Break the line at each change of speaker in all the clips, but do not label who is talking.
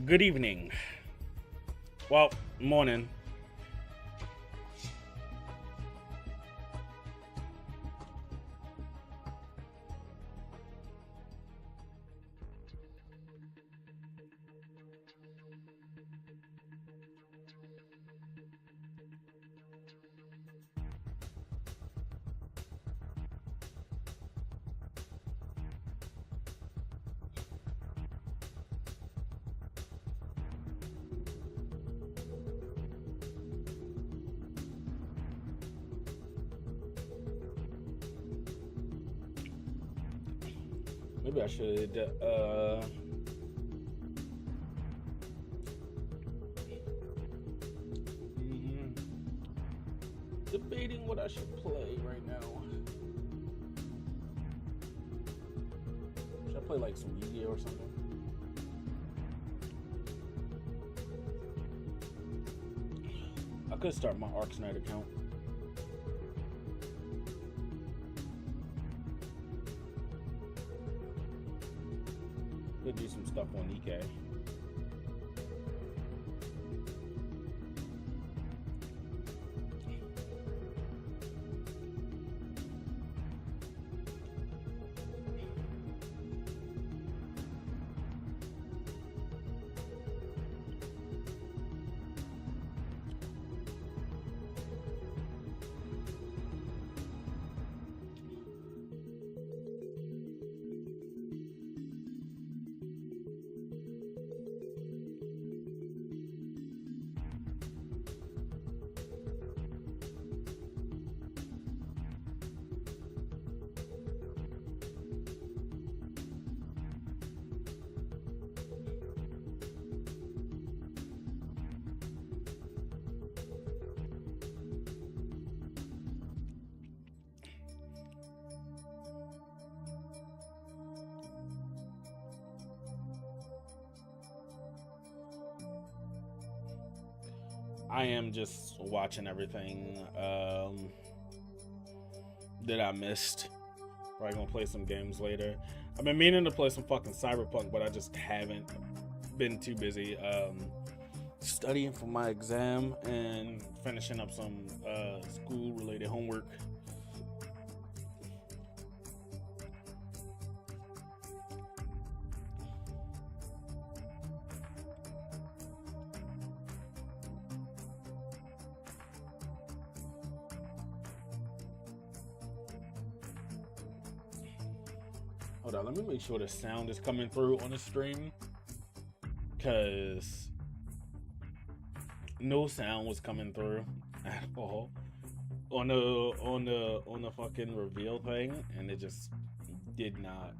Good evening. Well, morning. Maybe I should debating what I should play right now. Should I play like some Yu-Gi-Oh or something? I could start my Arc Knight account. Could do some stuff on EK. I am just watching everything that I missed. Probably gonna play some games later. I've been meaning to play some fucking Cyberpunk, but I just haven't been too busy studying for my exam and finishing up some school-related homework. Hold on, let me make sure the sound is coming through on the stream, cause no sound was coming through at all on the fucking reveal thing, and it just did not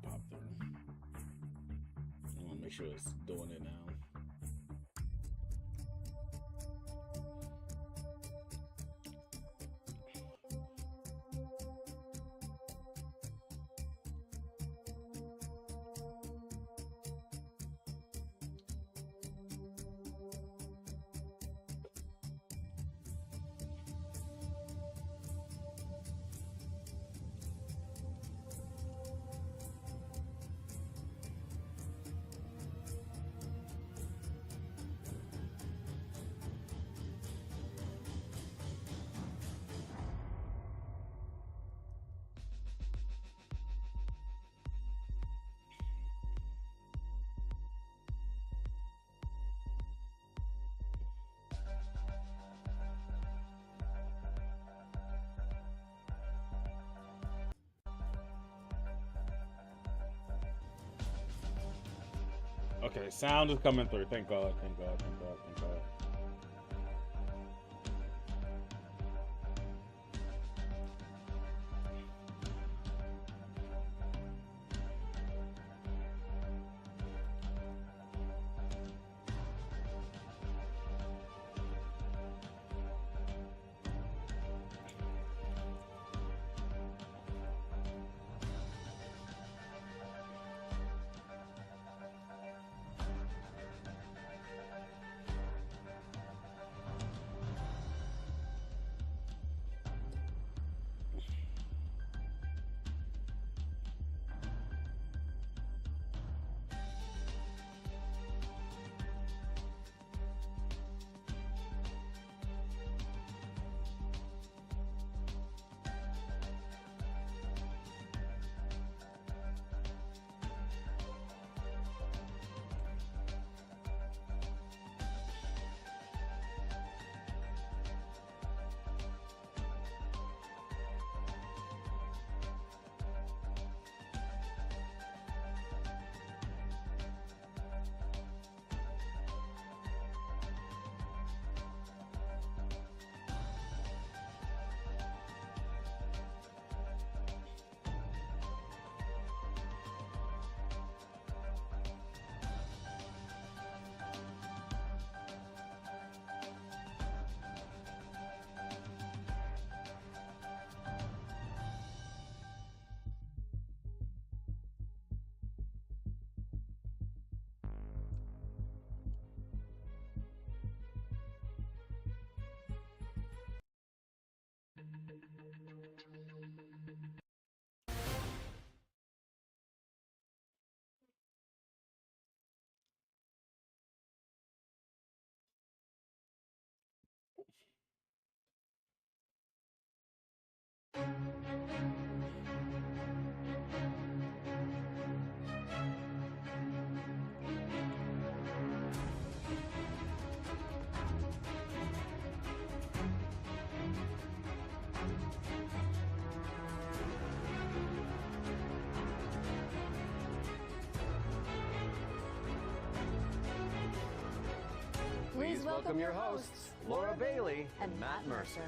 pop through. I want to make sure it's doing it now. Okay, sound is coming through. Thank God, thank God, thank God, thank God.
Please welcome your hosts, Laura Bailey and Matt Mercer.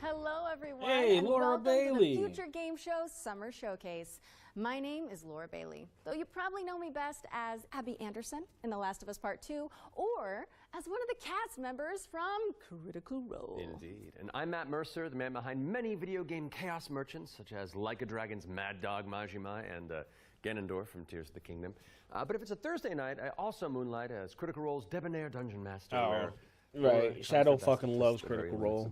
Hello, everyone.
Hey,
and
Laura
welcome
Bailey.
to the Future Game Show Summer Showcase. My name is Laura Bailey, though you probably know me best as Abby Anderson in The Last of Us Part 2, or as one of the cast members from Critical Role.
Indeed. And I'm Matt Mercer, the man behind many video game chaos merchants, such as Like a Dragon's Mad Dog Majima and Ganondorf from Tears of the Kingdom. But if it's a Thursday night, I also moonlight as Critical Role's debonair dungeon master.
Oh, right. Shadow fucking loves Critical Role.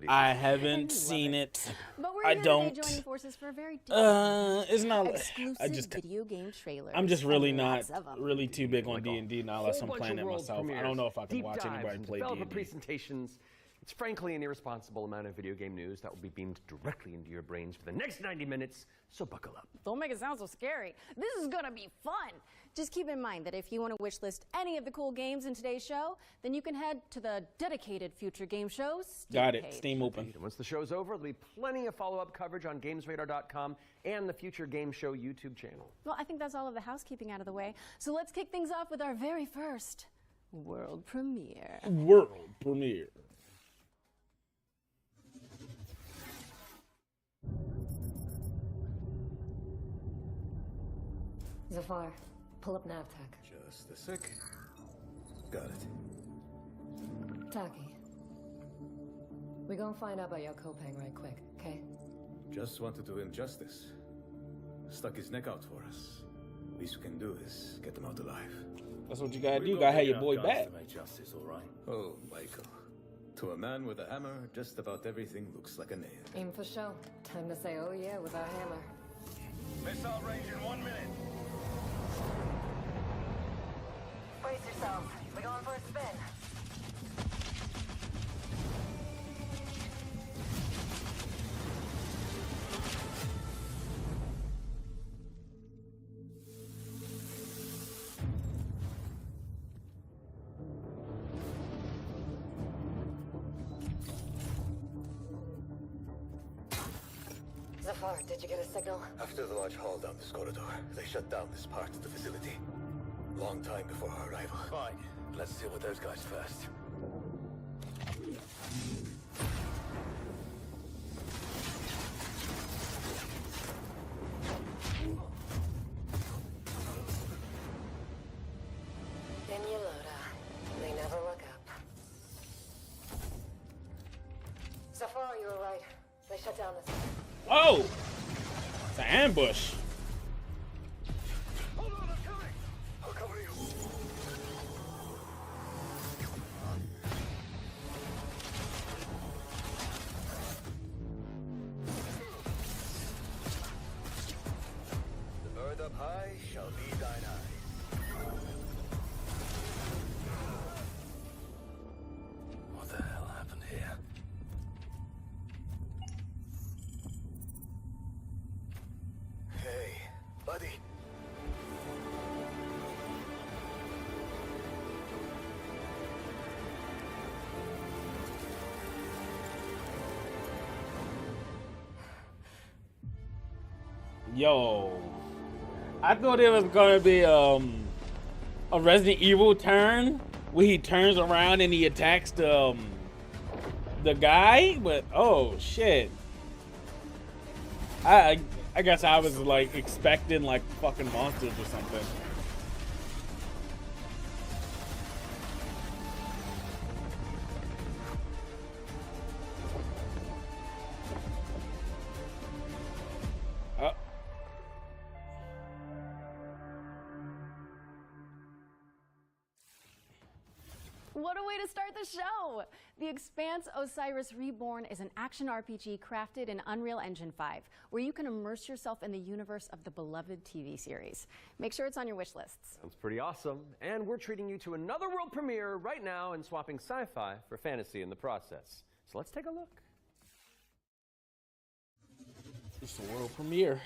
I haven't seen it.
But we're
I
here
don't.
today joining forces for a very different
It's not.
exclusive video game trailers.
I'm just really
and
not
lots of 'em.
really too big on D&D now, unless I'm playing it myself. I don't know if I can watch anybody play
developer
D&D.
presentations. It's frankly an irresponsible amount of video game news that will be beamed directly into your brains for the next 90 minutes, so buckle up.
Don't make it sound so scary. This is gonna be fun. Just keep in mind that if you want to wishlist any of the cool games in today's show, then you can head to the dedicated Future Game Shows Steam
Got it.
page.
Steam open.
Once the show's over, there'll be plenty of follow-up coverage on GamesRadar.com and the Future Game Show YouTube channel.
Well, I think that's all of the housekeeping out of the way. So let's kick things off with our very first world premiere.
World premiere.
Zafar, pull up NavTech.
Just a sec. Got it.
Taki. We gonna find out about your Kopang right quick, okay?
Just wanted to do him justice. Stuck his neck out for us. Least we can do is get him out alive.
That's what you gotta do. You gotta have your boy back.
To make justice, all right? Oh, Michael. To a man with a hammer, just about everything looks like a nail.
Aim for show. Time to say oh yeah with our hammer.
Missile range in 1 minute.
Brace yourselves. We're going for a spin. Zafar, did you get a signal?
After the large haul down this corridor, they shut down this part of the facility. Long time before our arrival. Fine. Let's deal with those guys first.
In Yelota. They never look up. Zafar, you were right. They shut down this.
Oh! It's an ambush.
Hold on, I'm coming! I'll cover you. The bird up high shall be thine eye. What the hell happened here? Hey, buddy.
Yo, I thought it was gonna be a Resident Evil turn where he turns around and he attacks the guy, but oh shit. I guess I was like expecting like fucking monsters or something.
What a way to start the show! The Expanse Osiris Reborn is an action RPG crafted in Unreal Engine 5, where you can immerse yourself in the universe of the beloved TV series. Make sure it's on your wish lists.
Sounds pretty awesome. And we're treating you to another world premiere right now and swapping sci-fi for fantasy in the process. So let's take a look.
It's the world premiere.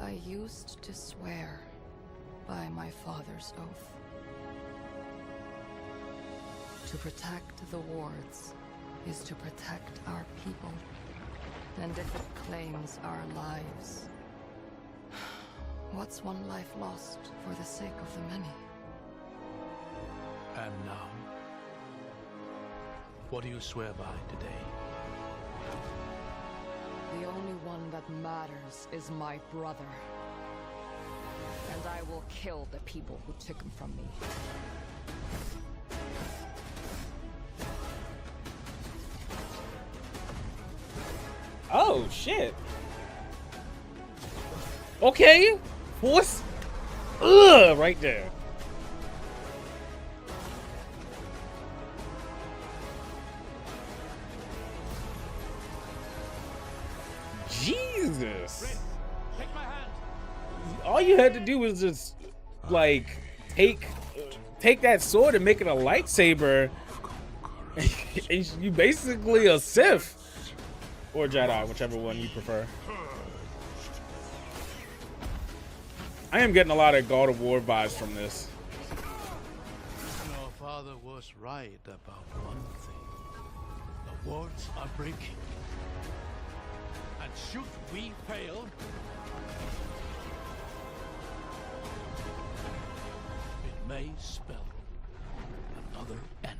I used to swear by my father's oath To protect the wards is to protect our people. And if it claims our lives, what's one life lost for the sake of the many?
And now, what do you swear by today?
The only one that matters is my brother. And I will kill the people who took him from me.
Oh shit. Okay. Force. Ugh, right there. Jesus.
Take my hand.
All you had to do was just like take that sword and make it a lightsaber. And you basically a Sith or Jedi, whichever one you prefer. I am getting a lot of God of War vibes from this.
Your father was right about one thing. The wards are breaking. And should we fail, it may spell another end.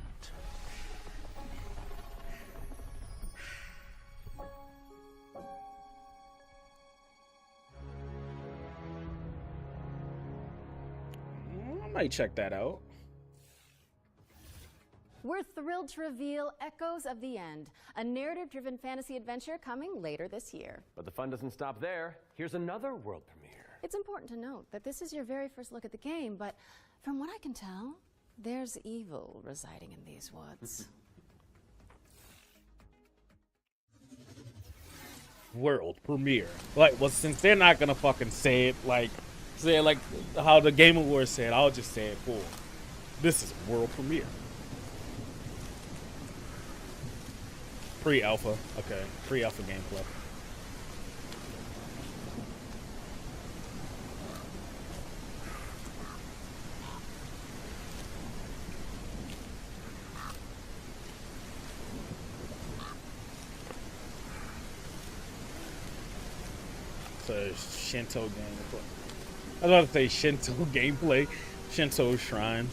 I might check that out.
We're thrilled to reveal Echoes of the End, a narrative-driven fantasy adventure coming later this year.
But the fun doesn't stop there. Here's another world premiere.
It's important to note that this is your very first look at the game, but from what I can tell, there's evil residing in these woods.
World premiere. Like, well, since they're not gonna fucking say it like how the Game Awards said, I'll just say it for. This is world premiere. Pre-alpha. Okay. Pre-alpha gameplay. So Shinto gameplay. I was about to say Shinto gameplay. Shinto shrine.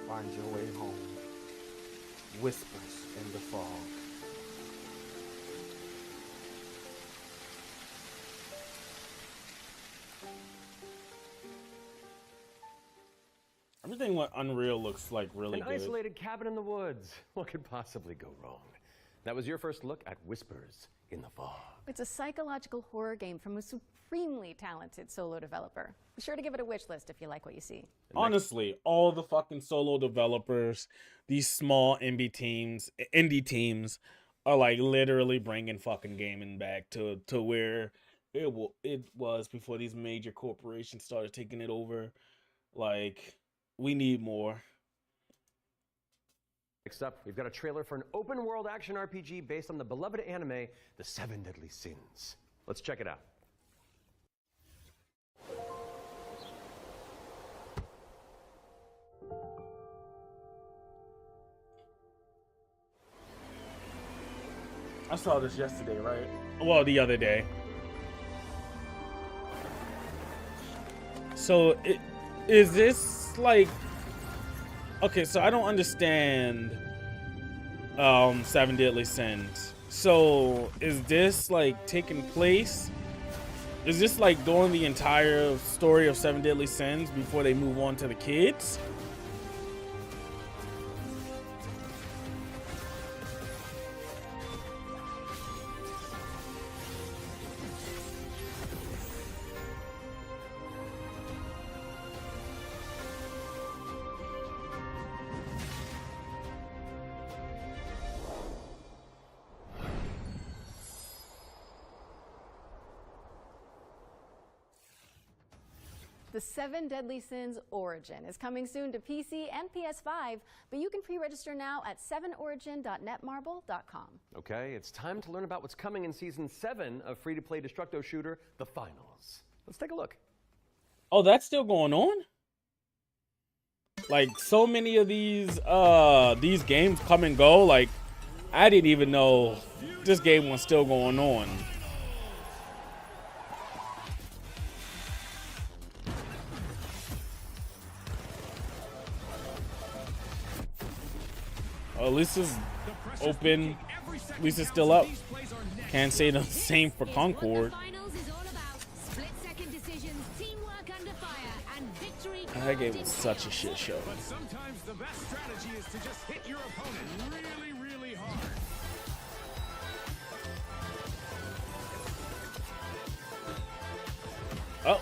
Find your way home. Whispers in the fog.
Everything with Unreal looks like really
An
good.
isolated cabin in the woods. What could possibly go wrong? That was your first look at Whispers in the Fog.
It's a psychological horror game from a supremely talented solo developer. Be sure to give it a wish list if you like what you see.
Honestly, all the fucking solo developers, these small indie teams are like literally bringing fucking gaming back to where it was before these major corporations started taking it over. Like, we need more.
Next up, we've got a trailer for an open-world action RPG based on the beloved anime, The Seven Deadly Sins. Let's check it out.
I saw this yesterday, right? Well, the other day. So, is this like... Okay, so I don't understand Seven Deadly Sins. So is this like taking place? Is this like during the entire story of Seven Deadly Sins before they move on to the kids?
The Seven Deadly Sins Origin is coming soon to PC and PS5, but you can pre-register now at 7origin.netmarble.com.
Okay, it's time to learn about what's coming in Season 7 of free-to-play Destructo shooter, The Finals. Let's take a look.
Oh, that's still going on? Like, so many of these games come and go. Like, I didn't even know this game was still going on. At least it's open. At least it's still up. Can't say the same for Concord. That game was such a shit show.
But sometimes the best strategy is to just hit your opponent really, really hard.
Oh.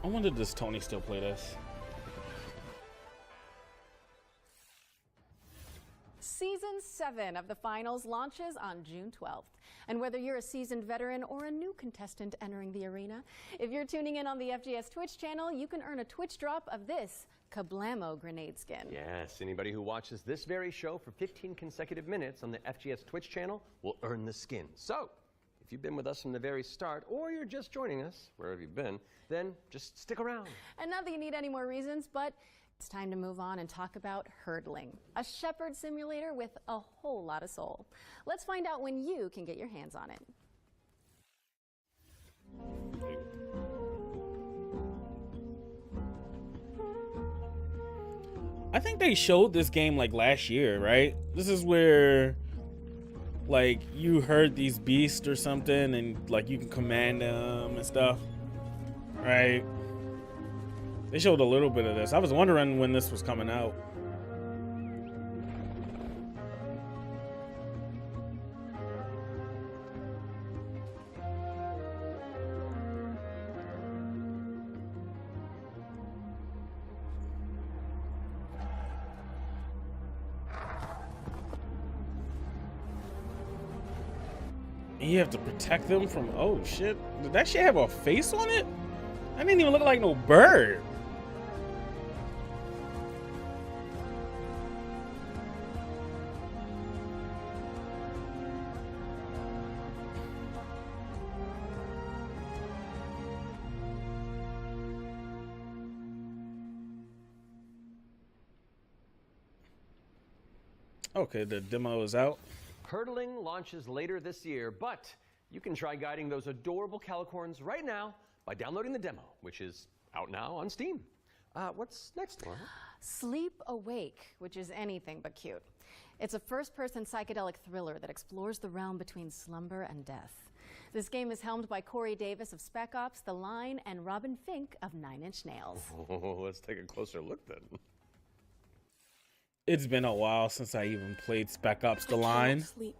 I wonder, does Tony still play this?
Season 7 of the finals launches on June 12th. And whether you're a seasoned veteran or a new contestant entering the arena, if you're tuning in on the FGS Twitch channel, you can earn a Twitch drop of this Kablamo grenade skin.
Yes, anybody who watches this very show for 15 consecutive minutes on the FGS Twitch channel will earn the skin. So, if you've been with us from the very start, or you're just joining us, wherever you've been, then just stick around.
And not that you need any more reasons, but it's time to move on and talk about hurdling, a shepherd simulator with a whole lot of soul. Let's find out when you can get your hands on it.
I think they showed this game like last year, right? This is where like you herd these beasts or something and like you can command them and stuff, right? They showed a little bit of this. I was wondering when this was coming out. You have to protect them from, oh shit. Did that shit have a face on it? That didn't even look like no bird. Okay, the demo is out.
Hurdling launches later this year, but you can try guiding those adorable calicorns right now by downloading the demo, which is out now on Steam. What's next, Laura?
Sleep Awake, which is anything but cute. It's a first-person psychedelic thriller that explores the realm between slumber and death. This game is helmed by Corey Davis of Spec Ops: The Line and Robin Fink of 9 Inch Nails.
Oh, let's take a closer look then.
It's been a while since I even played Spec Ops: The Line.
Sleep.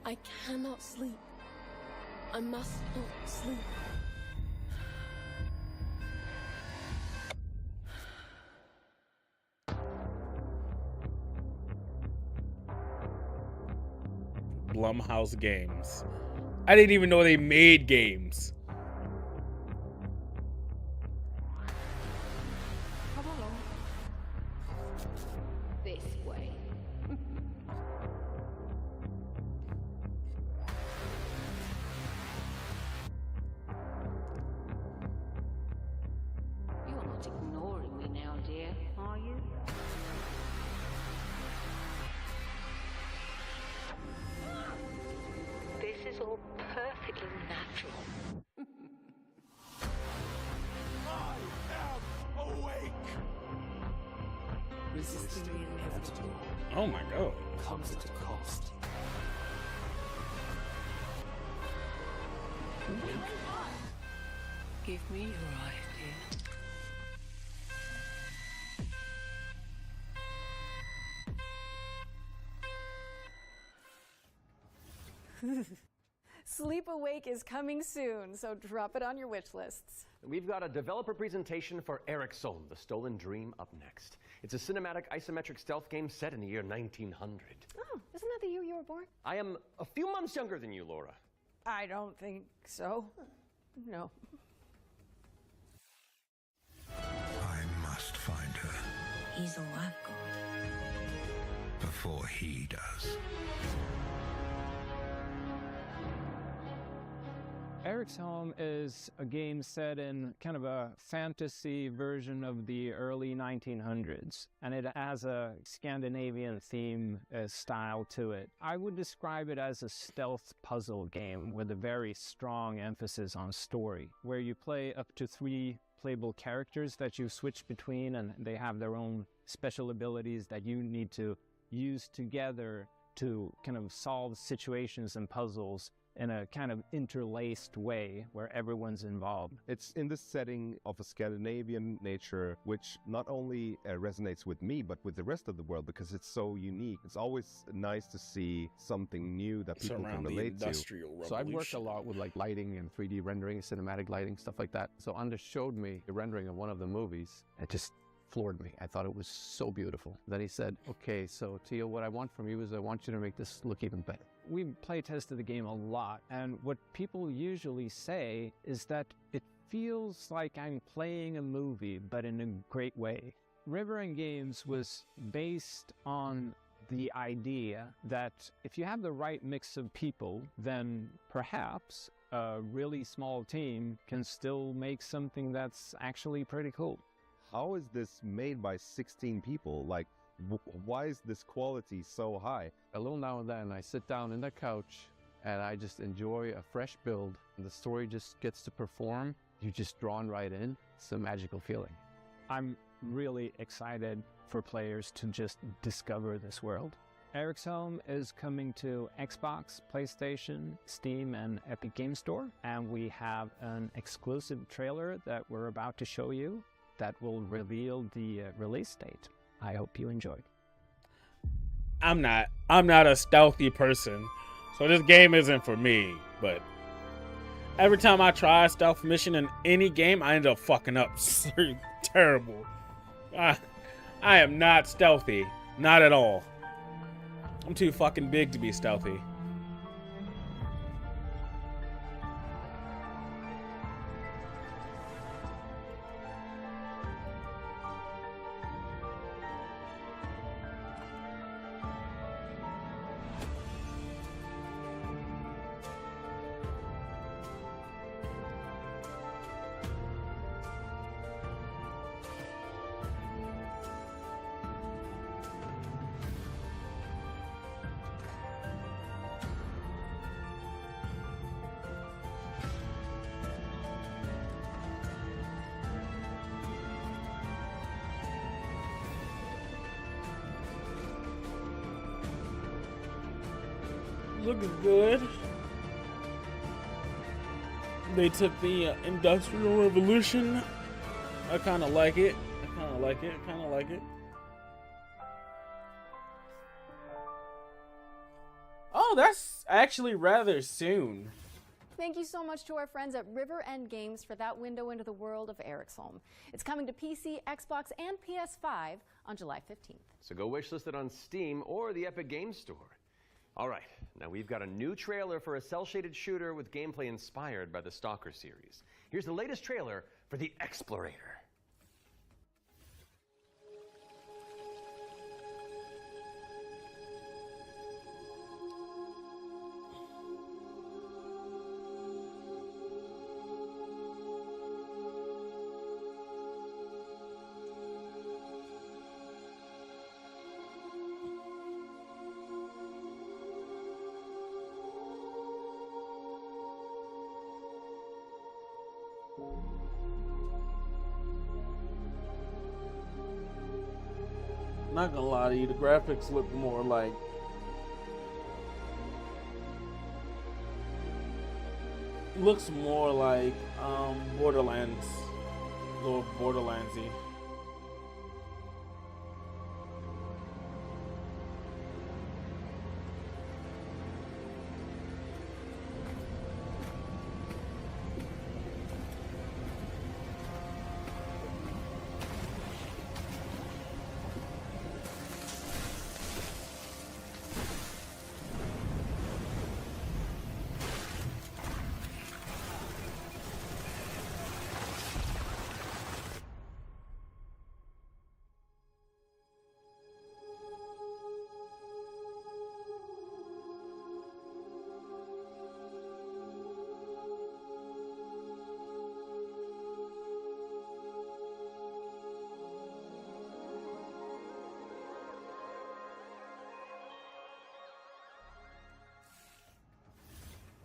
I cannot sleep. I must not sleep.
Blumhouse Games. I didn't even know they made games.
Come along. This way.
You're not ignoring me now, dear, are you? This is all perfectly natural.
Resisting the inevitable
Oh my god.
comes at a cost. Give me your idea.
Sleep Awake is coming soon, so drop it on your wish lists.
We've got a developer presentation for Eric Solm, The Stolen Dream, up next. It's a cinematic isometric stealth game set in the year 1900.
Oh, isn't that the year you were born?
I am a few months younger than you, Laura.
I don't think so. No.
I must find her
He's all I've got.
before he does.
Eric's Home is a game set in kind of a fantasy version of the early 1900s, and it has a Scandinavian theme style to it. I would describe it as a stealth puzzle game with a very strong emphasis on story, where you play up to 3 playable characters that you switch between, and they have their own special abilities that you need to use together to kind of solve situations and puzzles in a kind of interlaced way where everyone's involved.
It's in the setting of a Scandinavian nature, which not only resonates with me, but with the rest of the world, because it's so unique. It's always nice to see something new that people can relate to.
So I've worked a lot with like lighting and 3D rendering, cinematic lighting, stuff like that. So Anders showed me the rendering of one of the movies. It just floored me. I thought it was so beautiful. Then he said, okay, so Theo, what I want from you is I want you to make this look even better.
We play tested the game a lot, and what people usually say is that it feels like I'm playing a movie, but in a great way. River and Games was based on the idea that if you have the right mix of people, then perhaps a really small team can still make something that's actually pretty cool.
How is this made by 16 people? Like, why is this quality so high?
A little now and then I sit down in the couch and I just enjoy a fresh build. The story just gets to perform. You're just drawn right in. It's a magical feeling.
I'm really excited for players to just discover this world. Eric's Home is coming to Xbox, PlayStation, Steam, and Epic Game Store. And we have an exclusive trailer that we're about to show you that will reveal the release date. I hope you enjoy.
I'm not a stealthy person, so this game isn't for me, but every time I try a stealth mission in any game, I end up fucking up. Terrible. I am not stealthy. Not at all. I'm too fucking big to be stealthy. Looking good. They took the Industrial Revolution. I kind of like it. I kind of like it. Oh, that's actually rather soon.
Thank you so much to our friends at River End Games for that window into the world of Eric's Home. It's coming to PC, Xbox, and PS5 on July 15th.
So go wishlist it on Steam or the Epic Games Store. All right, now we've got a new trailer for a cel-shaded shooter with gameplay inspired by the Stalker series. Here's the latest trailer for The Explorator.
Not gonna lie to you, the graphics look more like looks more like Borderlands, a little Borderlandsy.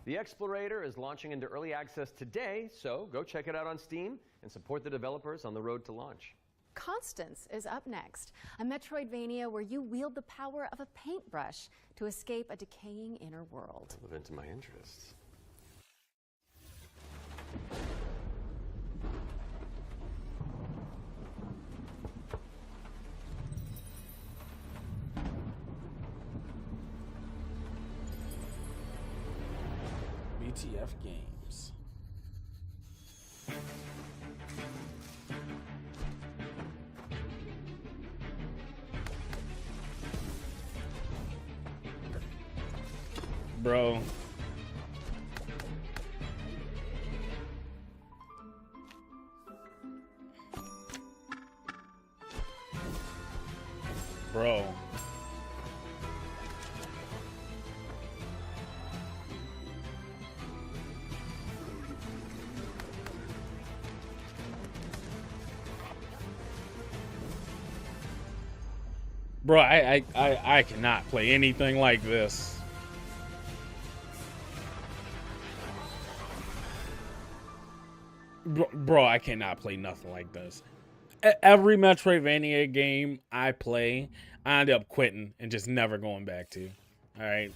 The Explorator is launching into early access today, so go check it out on Steam and support the developers on the road to launch.
Constance is up next, a Metroidvania where you wield the power of a paintbrush to escape a decaying inner world.
Live into my interests.
BTF Games. Bro. Bro. Bro, I cannot play anything like this. Bro, I cannot play nothing like this. Every Metroidvania game I play, I end up quitting and just never going back to. All right,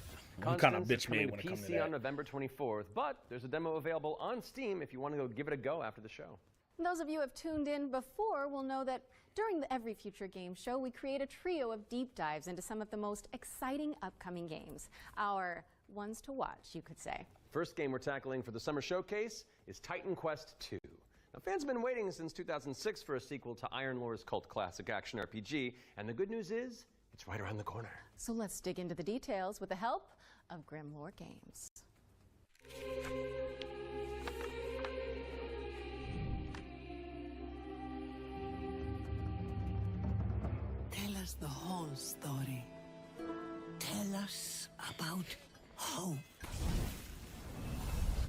I'm kind of bitch made when it comes to that.
on November 24th, but there's a demo available on Steam if you want to go give it a go after the show.
Those of you who have tuned in before will know that during the Every Future Game Show, we create a trio of deep dives into some of the most exciting upcoming games. Our ones to watch, you could say.
First game we're tackling for the summer showcase is Titan Quest II. Now, fans have been waiting since 2006 for a sequel to Iron Lore's cult classic action RPG, and the good news is, it's right around the corner.
So let's dig into the details with the help of Grim Lore Games.
Tell us the whole story. Tell us about hope.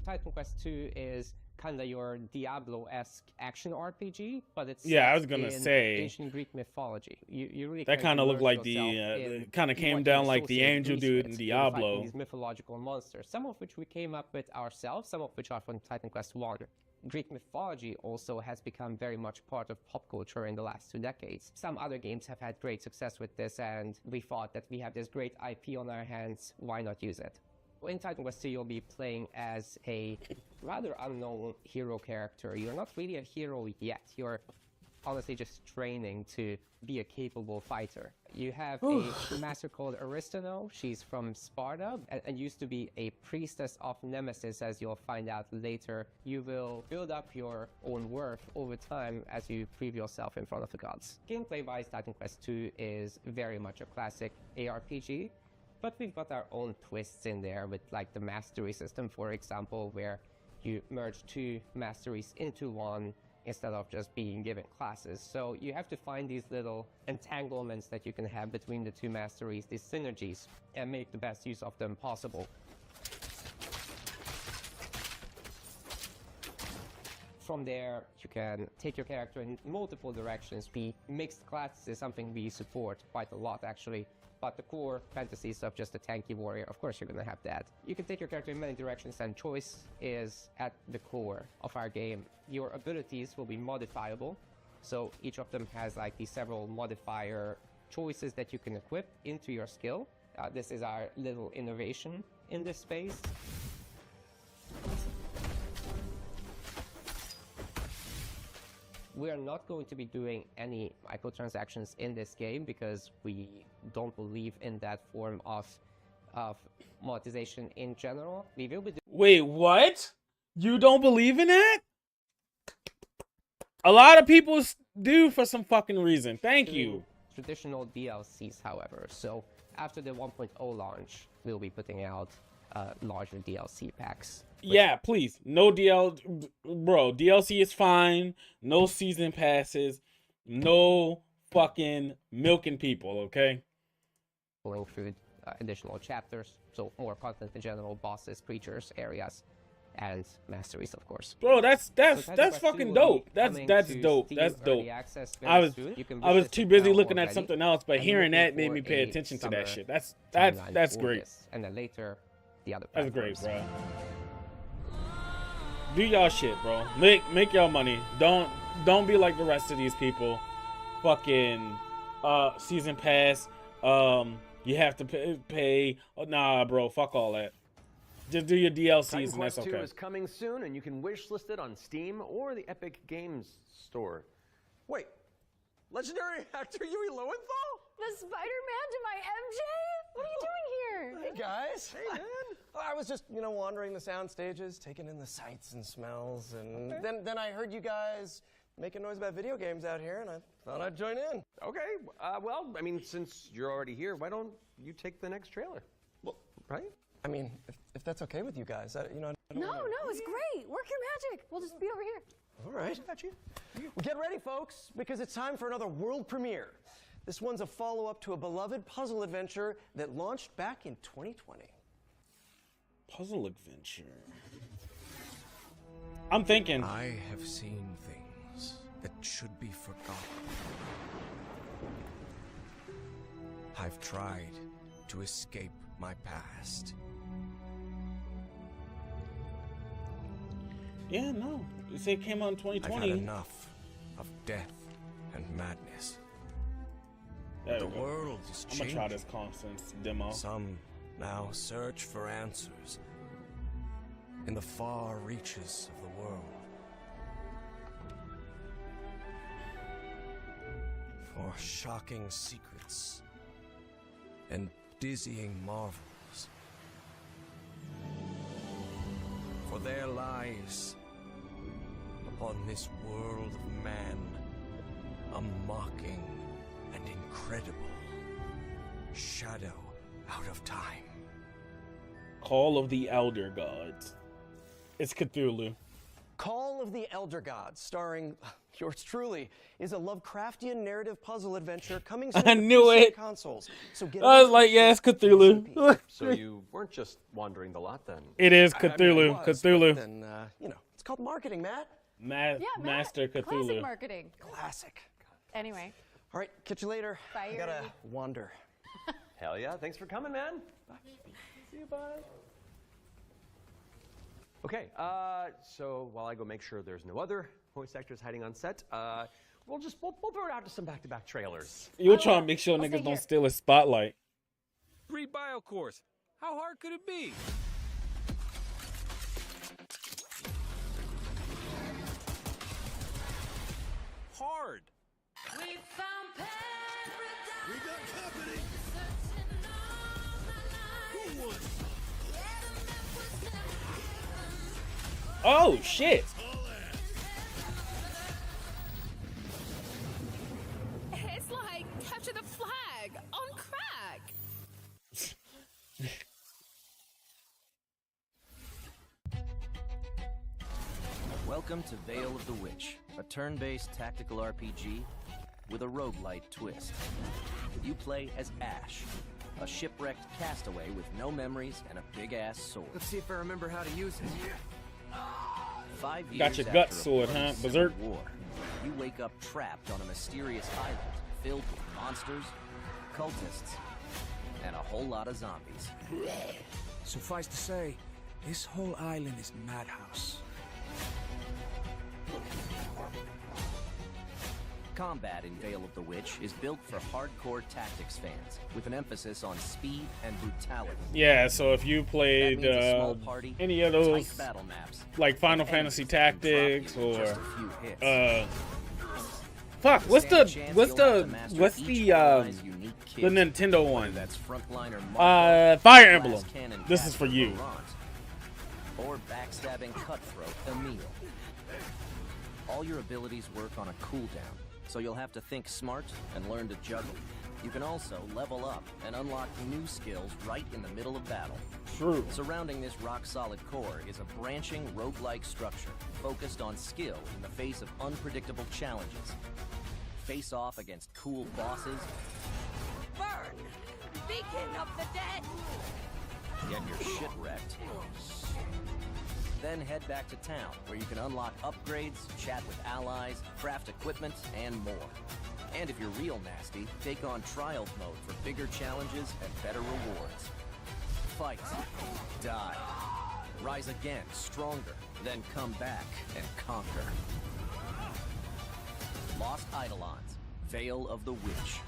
Titan Quest II is kind of your Diablo-esque action RPG, but it's
I was gonna say
ancient Greek mythology. You really
that kind of looked like the kind of came down like the angel dude in Diablo.
These mythological monsters, some of which we came up with ourselves, some of which are from Titan Quest I. Greek mythology also has become very much part of pop culture in the last 2 decades. Some other games have had great success with this, and we thought that we have this great IP on our hands, why not use it? In Titan Quest II, you'll be playing as a rather unknown hero character. You're not really a hero yet. You're honestly just training to be a capable fighter. You have a master called Aristano. She's from Sparta and used to be a priestess of Nemesis, as you'll find out later. You will build up your own worth over time as you prove yourself in front of the gods. Gameplay-wise, Titan Quest II is very much a classic ARPG. But we've got our own twists in there with like the mastery system, for example, where you merge 2 masteries into one instead of just being given classes. So you have to find these little entanglements that you can have between the 2 masteries, these synergies, and make the best use of them possible. From there, you can take your character in multiple directions. The mixed classes is something we support quite a lot, actually. But the core fantasy stuff, just a tanky warrior, of course you're gonna have that. You can take your character in many directions, and choice is at the core of our game. Your abilities will be modifiable, so each of them has like these several modifier choices that you can equip into your skill. This is our little innovation in this space. We are not going to be doing any microtransactions in this game because we don't believe in that form of monetization in general. We will be
Wait, what? You don't believe in that? A lot of people do for some fucking reason. Thank you.
Traditional DLCs, however. So after the 1.0 launch, we'll be putting out larger DLC packs.
Yeah, please. No bro, DLC is fine. No season passes. No fucking milking people, okay?
Going through additional chapters, so more content in general, bosses, creatures, areas, and masteries, of course.
Bro, that's fucking dope. That's dope. That's dope. I was too busy looking at something else, but hearing that made me pay attention to that shit. That's great.
And then later, the other
platforms. That's great, bro. Do y'all shit, bro. Make y'all money. Don't be like the rest of these people. Fucking season pass. You have to pay. Oh, nah, bro. Fuck all that. Just do your DLCs and that's okay.
Titan Quest 2 is coming soon, and you can wishlist it on Steam or the Epic Games Store.
Wait, legendary actor Yui Lowenthal?
The Spider-Man to my MJ? What are you doing here?
Hey guys. Hey man. I was just, wandering the sound stages, taking in the sights and smells, and then I heard you guys making noise about video games out here, and I thought I'd join in.
Okay. Well, I mean, since you're already here, why don't you take the next trailer? Well, right?
I mean, if that's okay with you guys, I don't
No, it's great. Work your magic. We'll just be over here.
All right. Got you. Well, get ready, folks, because it's time for another world premiere. This one's a follow-up to a beloved puzzle adventure that launched back in 2020.
Puzzle adventure. I'm thinking.
I have seen things that should be forgotten. I've tried to escape my past.
Yeah, no. You say it came out in 2020.
I've had enough of death and madness. The world is changing.
I'm gonna try this Constance demo.
Some now search for answers in the far reaches of the world. For shocking secrets and dizzying marvels. For there lies upon this world of man a mocking and incredible shadow out of time.
Call of the Elder Gods. It's Cthulhu.
Call of the Elder Gods, starring yours truly, is a Lovecraftian narrative puzzle adventure coming soon
I knew
to
it.
consoles. So get
I was like, yeah, it's Cthulhu.
So you weren't just wandering the lot then?
It is Cthulhu. Cthulhu.
Then, it's called marketing, Matt.
Master Cthulhu.
Classic marketing.
Classic.
Anyway.
All right, catch you later.
Bye.
I gotta wander.
Hell yeah. Thanks for coming, man. Bye. See you, bye. Okay, so while I go make sure there's no other voice actors hiding on set, we'll throw it out to some back-to-back trailers.
You'll try and make sure niggas don't steal his spotlight.
Free bio course. How hard could it be? Hard.
We found paradise.
We got company. Who won?
Oh, shit.
It's like capture the flag on crack.
Welcome to Veil of the Witch, a turn-based tactical RPG with a roguelite twist. You play as Ash, a shipwrecked castaway with no memories and a big-ass sword.
Let's see if I remember how to use it.
5 years
Got your gut
after a
sword,
bloody
huh?
civil
Berserk.
War, you wake up trapped on a mysterious island filled with monsters, cultists, and a whole lot of zombies.
Suffice to say, this whole island is a madhouse.
Combat in Veil of the Witch is built for hardcore tactics fans, with an emphasis on speed and brutality.
Yeah, so if you played any of those, like Final Fantasy Tactics or fuck, what's the Nintendo one? Fire Emblem. This is for you.
Or backstabbing cutthroat Emil. All your abilities work on a cooldown, so you'll have to think smart and learn to juggle. You can also level up and unlock new skills right in the middle of battle.
True.
Surrounding this rock-solid core is a branching roguelike structure focused on skill in the face of unpredictable challenges. Face off against cool bosses.
Burn! Beacon of the dead!
Get your shit wrecked. Then head back to town, where you can unlock upgrades, chat with allies, craft equipment, and more. And if you're real nasty, take on Trials mode for bigger challenges and better rewards. Fight. Die. Rise again, stronger. Then come back and conquer. Lost Eidolons, Veil of the Witch.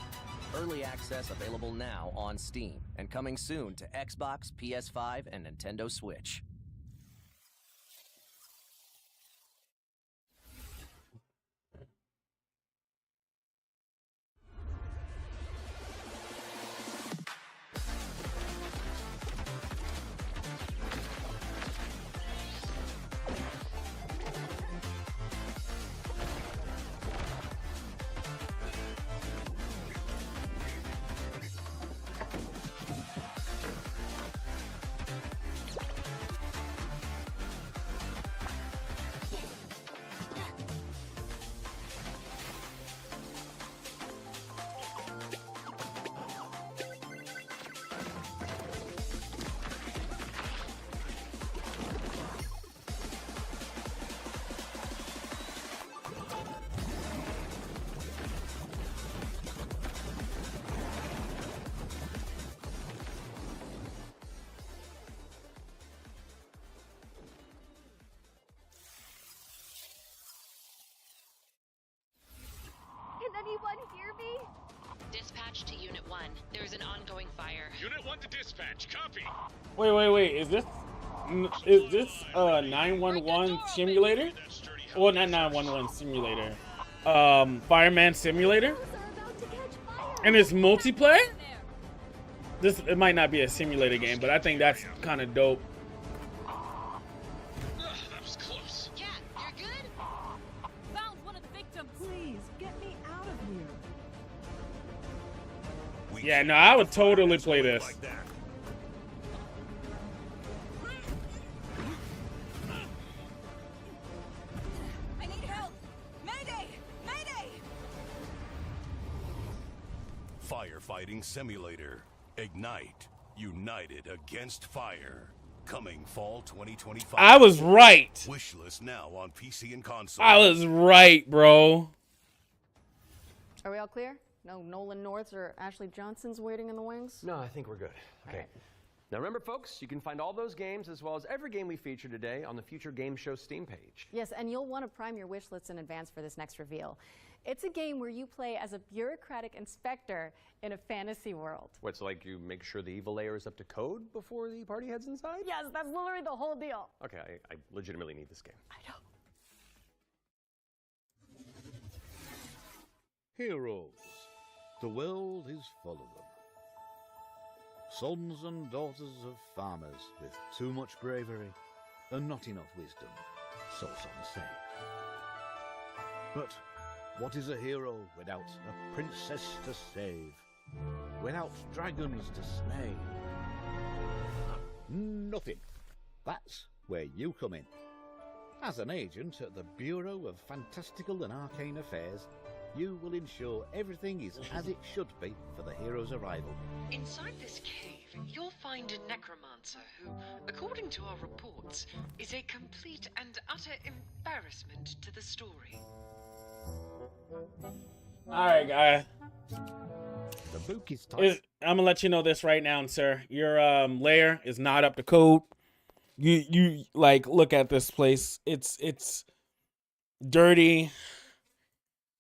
Early access available now on Steam, and coming soon to Xbox, PS5, and Nintendo Switch.
Can anyone hear me?
Dispatch to Unit 1. There's an ongoing fire.
Unit 1 to dispatch. Copy.
Wait. Is this 911 simulator? Well, not 911 simulator. Fireman simulator? And it's multiplayer? It might not be a simulator game, but I think that's kind of dope.
That was close.
Cat, you're good? Found one of the victims. Please, get me out of here.
Yeah, no, I would totally play this.
I need help. Mayday! Mayday!
Firefighting simulator. Ignite. United against fire. Coming fall 2025.
I was right.
Wishlist now on PC and console.
I was right, bro.
Are we all clear? No Nolan Norths or Ashley Johnsons waiting in the wings?
No, I think we're good. Okay. Now remember, folks, you can find all those games as well as every game we feature today on the Future Game Show Steam page.
Yes, and you'll want to prime your wish lists in advance for this next reveal. It's a game where you play as a bureaucratic inspector in a fantasy world.
What's like you make sure the evil layer is up to code before the party heads inside?
Yes, that's literally the whole deal.
Okay, I legitimately need this game.
I know.
Heroes. The world is full of them. Sons and daughters of farmers with too much bravery and not enough wisdom, so some say. But what is a hero without a princess to save? Without dragons to slay? Nothing. That's where you come in. As an agent at the Bureau of Fantastical and Arcane Affairs, you will ensure everything is as it should be for the hero's arrival.
Inside this cave, you'll find a necromancer who, according to our reports, is a complete and utter embarrassment to the story.
Alright, guy.
The book is tight.
I'm gonna let you know this right now, sir. Your layer is not up to code. You like look at this place. It's dirty.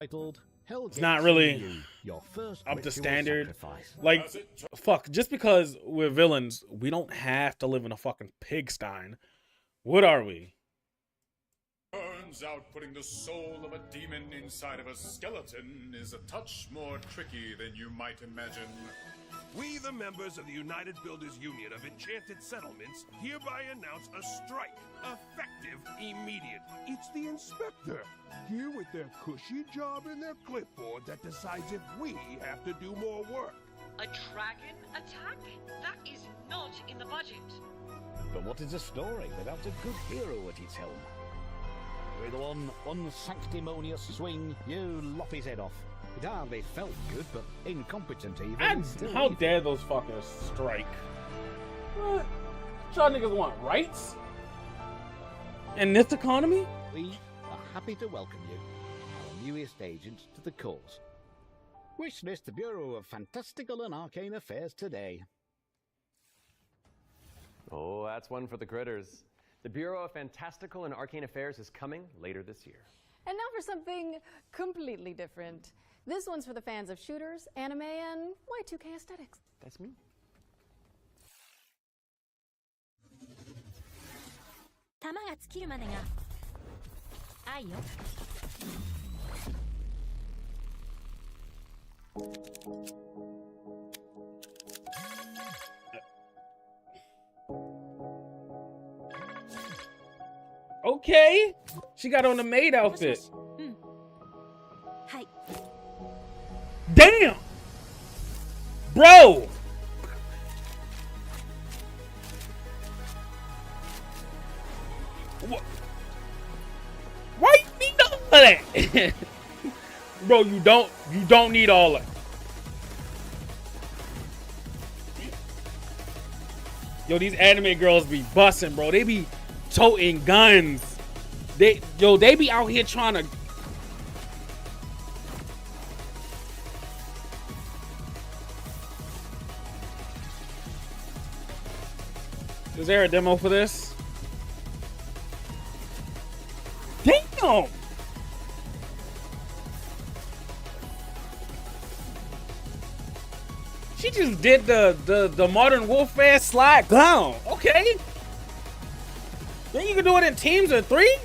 Titled
It's not really up to standard. Like, fuck, just because we're villains, we don't have to live in a fucking pigsty. What are we?
Turns out putting the soul of a demon inside of a skeleton is a touch more tricky than you might imagine.
We, the members of the United Builders Union of Enchanted Settlements, hereby announce a strike, effective immediately.
It's the inspector, here with their cushy job and their clipboard that decides if we have to do more work.
A dragon attack? That is not in the budget.
But what is a story without a good hero at its helm? With one unsanctimonious swing, you lop his head off. It hardly felt good, but incompetent even.
How dare those fuckers strike? What? Y'all niggas want rights? In this economy?
We are happy to welcome you, our newest agent to the cause. Wish list the Bureau of Fantastical and Arcane Affairs today.
Oh, that's one for the critters. The Bureau of Fantastical and Arcane Affairs is coming later this year.
And now for something completely different. This one's for the fans of shooters, anime, and Y2K aesthetics.
That's me.
Okay, she got on the maid outfit. Damn, bro. What? Why you need all of that? Bro, you don't need all that. Yo, these anime girls be busting, bro. They be toting guns. They be out here trying to. Is there a demo for this? Damn! She just did the Modern Warfare slide down. Okay. Then you can do it in teams of 3?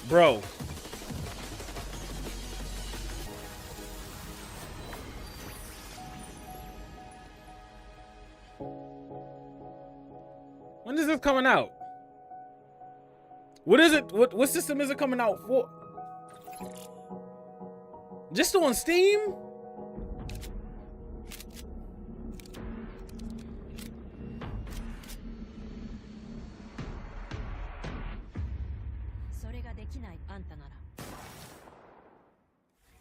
Bro. When is this coming out? What is it? What system is it coming out for? Just on Steam?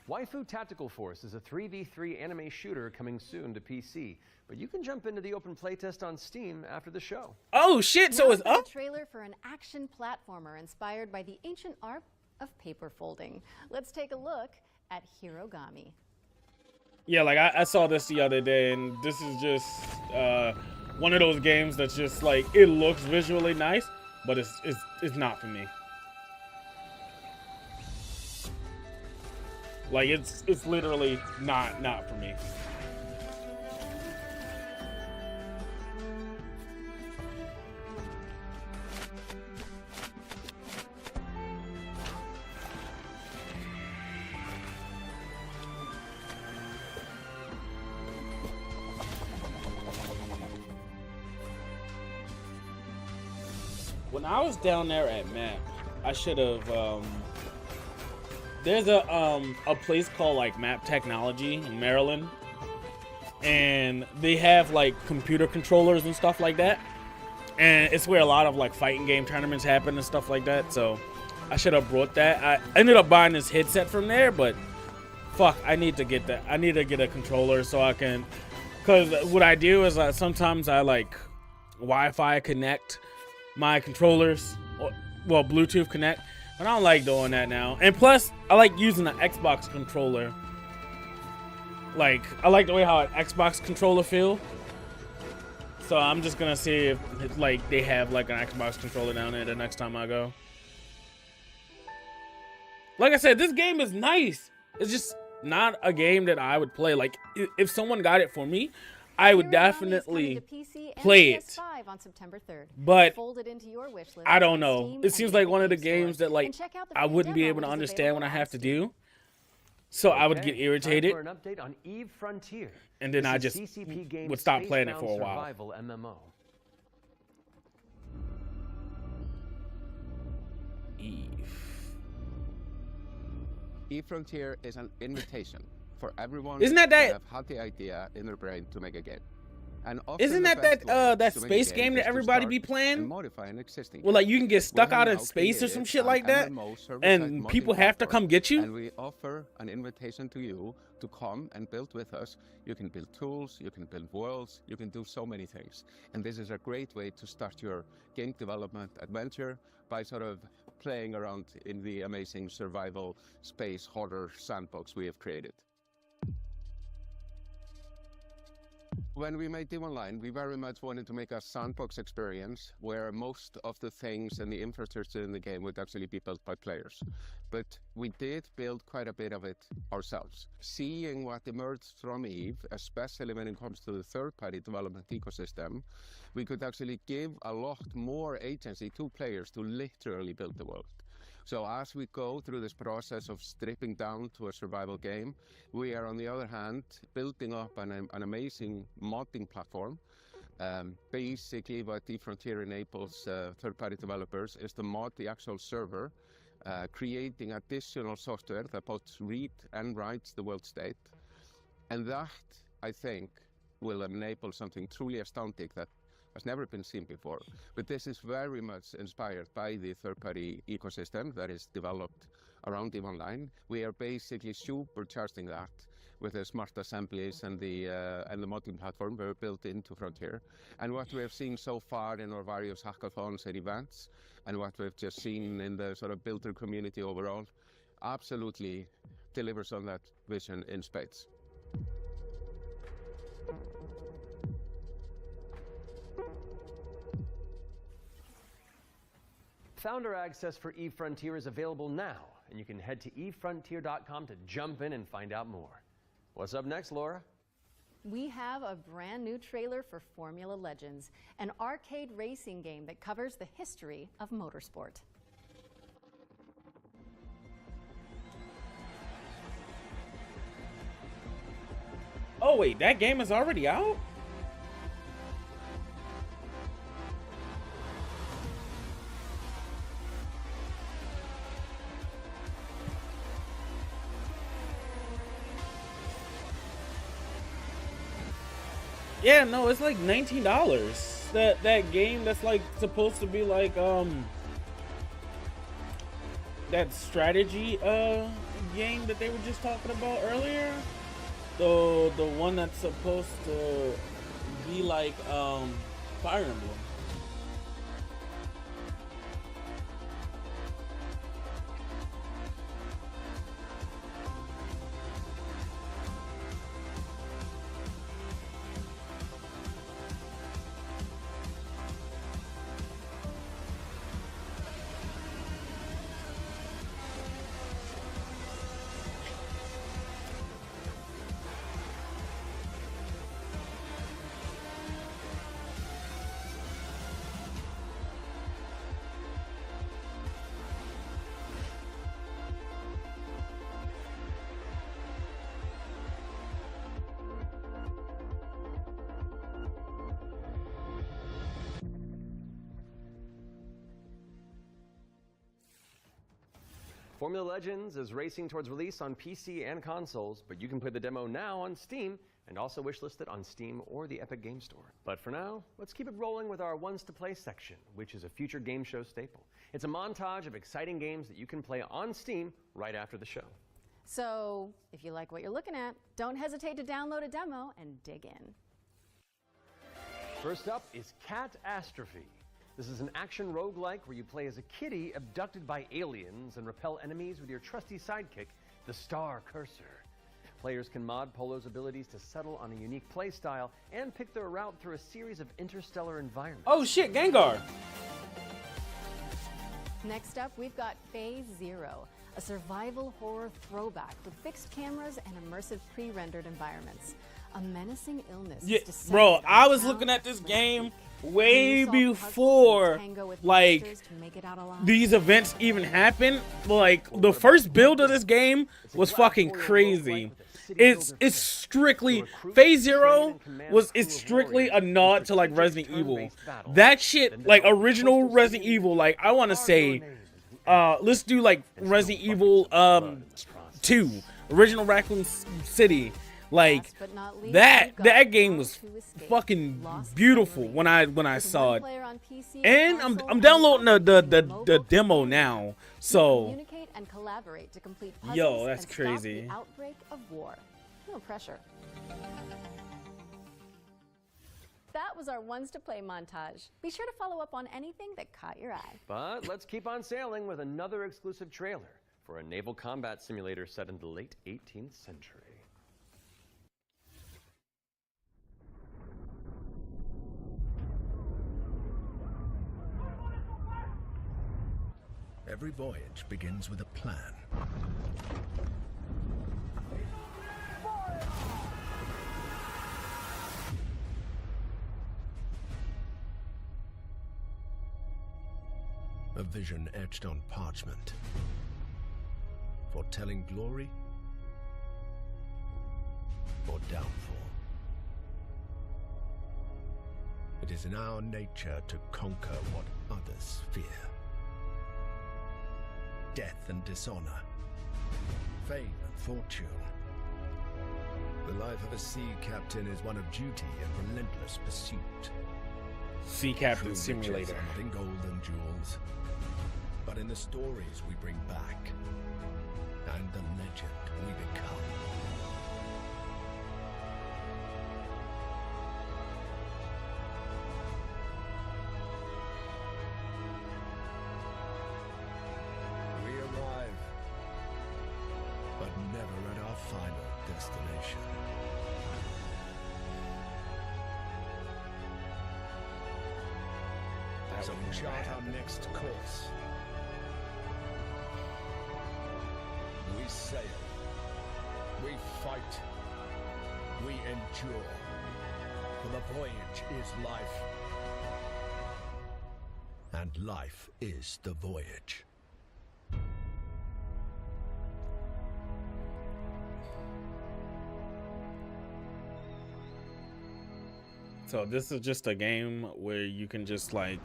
Waifu Tactical Force is a 3v3 anime shooter coming soon to PC, but you can jump into the open playtest on Steam after the show.
Oh shit, so it's up?
A trailer for an action platformer inspired by the ancient art of paper folding. Let's take a look at Hirogami.
Yeah, like I saw this the other day, and this is just one of those games that's just like, it looks visually nice, but it's not for me. Like it's literally not for me. When I was down there at MAP, I should have there's a place called like Map Technology in Maryland, and they have like computer controllers and stuff like that, and it's where a lot of like fighting game tournaments happen and stuff like that. So I should have brought that. I ended up buying this headset from there, but fuck, I need to get that. I need to get a controller so I can, because what I do is sometimes I like Wi-Fi connect my controllers, well, Bluetooth connect. I don't like doing that now. And plus, I like using the Xbox controller. Like, I like the way how an Xbox controller feels. So I'm just gonna see if like they have like an Xbox controller down there the next time I go. Like I said, this game is nice. It's just not a game that I would play. Like if someone got it for me, I would definitely play it.
On September 3rd.
But
Fold it into your wish list
I don't
on
know.
Steam
It seems
and
like
Epic
one of the
Games
games
Store.
that like
And check out the
I
free
wouldn't be
demo,
able to
which is
understand what I
available
have
on
to
Steam.
do. So I would
Okay,
get irritated.
time for an update on Eve Frontier.
And then
This
I
is
just
CCP Games'
would stop playing it
Spacebound
for a while.
Survival MMO.
Eve Frontier is an invitation for everyone
Isn't that
have had the idea in their brain to make a game. And often
Isn't
the
that
best way
that
to make a
space game that
is to
everybody
start
be
and
playing?
modify an existing
Well,
game.
like you can get
We
stuck
have
out in
now
space or some
created
shit
an
like that,
MMO server-side
and
modding
people have to
platform,
come get you.
And we offer an invitation to you to come and build with us. You can build tools, you can build worlds, you can do so many things. And this is a great way to start your game development adventure by sort of playing around in the amazing survival space horror sandbox we have created. When we made Eve Online, we very much wanted to make a sandbox experience where most of the things and the infrastructure in the game would actually be built by players. But we did build quite a bit of it ourselves. Seeing what emerged from Eve, especially when it comes to the third-party development ecosystem, we could actually give a lot more agency to players to literally build the world. So as we go through this process of stripping down to a survival game, we are on the other hand building up an amazing modding platform. Basically what Eve Frontier enables third-party developers is to mod the actual server, creating additional software that both read and writes the world state. And that, I think, will enable something truly astounding that has never been seen before. But this is very much inspired by the third-party ecosystem that is developed around Eve Online. We are basically supercharging that with the smart assemblies and the modding platform we're built into Frontier. And what we have seen so far in our various hackathons and events, and what we've just seen in the sort of builder community overall, absolutely delivers on that vision in spades.
Founder access for Eve Frontier is available now, and you can head to evefrontier.com to jump in and find out more. What's up next, Laura?
We have a brand new trailer for Formula Legends, an arcade racing game that covers the history of motorsport.
Oh wait, that game is already out? Yeah, no, it's like $19. That game that's like supposed to be like that strategy game that they were just talking about earlier. The one that's supposed to be like Fire Emblem.
Formula Legends is racing towards release on PC and consoles, but you can play the demo now on Steam and also wishlist it on Steam or the Epic Games Store. But for now, let's keep it rolling with our Ones to Play section, which is a future game show staple. It's a montage of exciting games that you can play on Steam right after the show.
So if you like what you're looking at, don't hesitate to download a demo and dig in.
First up is Catastrophe. This is an action roguelike where you play as a kitty abducted by aliens and repel enemies with your trusty sidekick, the Star Cursor. Players can mod Polo's abilities to settle on a unique playstyle and pick their route through a series of interstellar environments.
Oh shit, Gengar!
Next up, we've got Phase Zero, a survival horror throwback with fixed cameras and immersive pre-rendered environments. A menacing illness.
Yeah, bro, I was looking at this game way before like these events even happened. Like the first build of this game was fucking crazy. It's strictly Phase Zero is strictly a nod to like Resident Evil. That shit, like original Resident Evil, like I want to say let's do like Resident Evil 2, original Raccoon City. Like that game was fucking beautiful when I saw it, and I'm downloading the demo now. So
communicate and collaborate to complete puzzles
yo, that's
and
crazy.
Stop the outbreak of war. No pressure. That was our ones to play montage. Be sure to follow up on anything that caught your eye.
But let's keep on sailing with another exclusive trailer for a naval combat simulator set in the late 18th century.
Every voyage begins with a plan. A vision etched on parchment, foretelling glory or downfall. It is in our nature to conquer what others fear. Death and dishonor, fame and fortune. The life of a sea captain is one of duty and relentless pursuit.
Sea Captain
True
Simulator.
riches are not in gold and jewels, but in the stories we bring back and the legend we become. We arrive, but never at our final destination. So we chart our next course. We sail. We fight. We endure. For the voyage is life. And life is the voyage.
So this is just a game where you can just like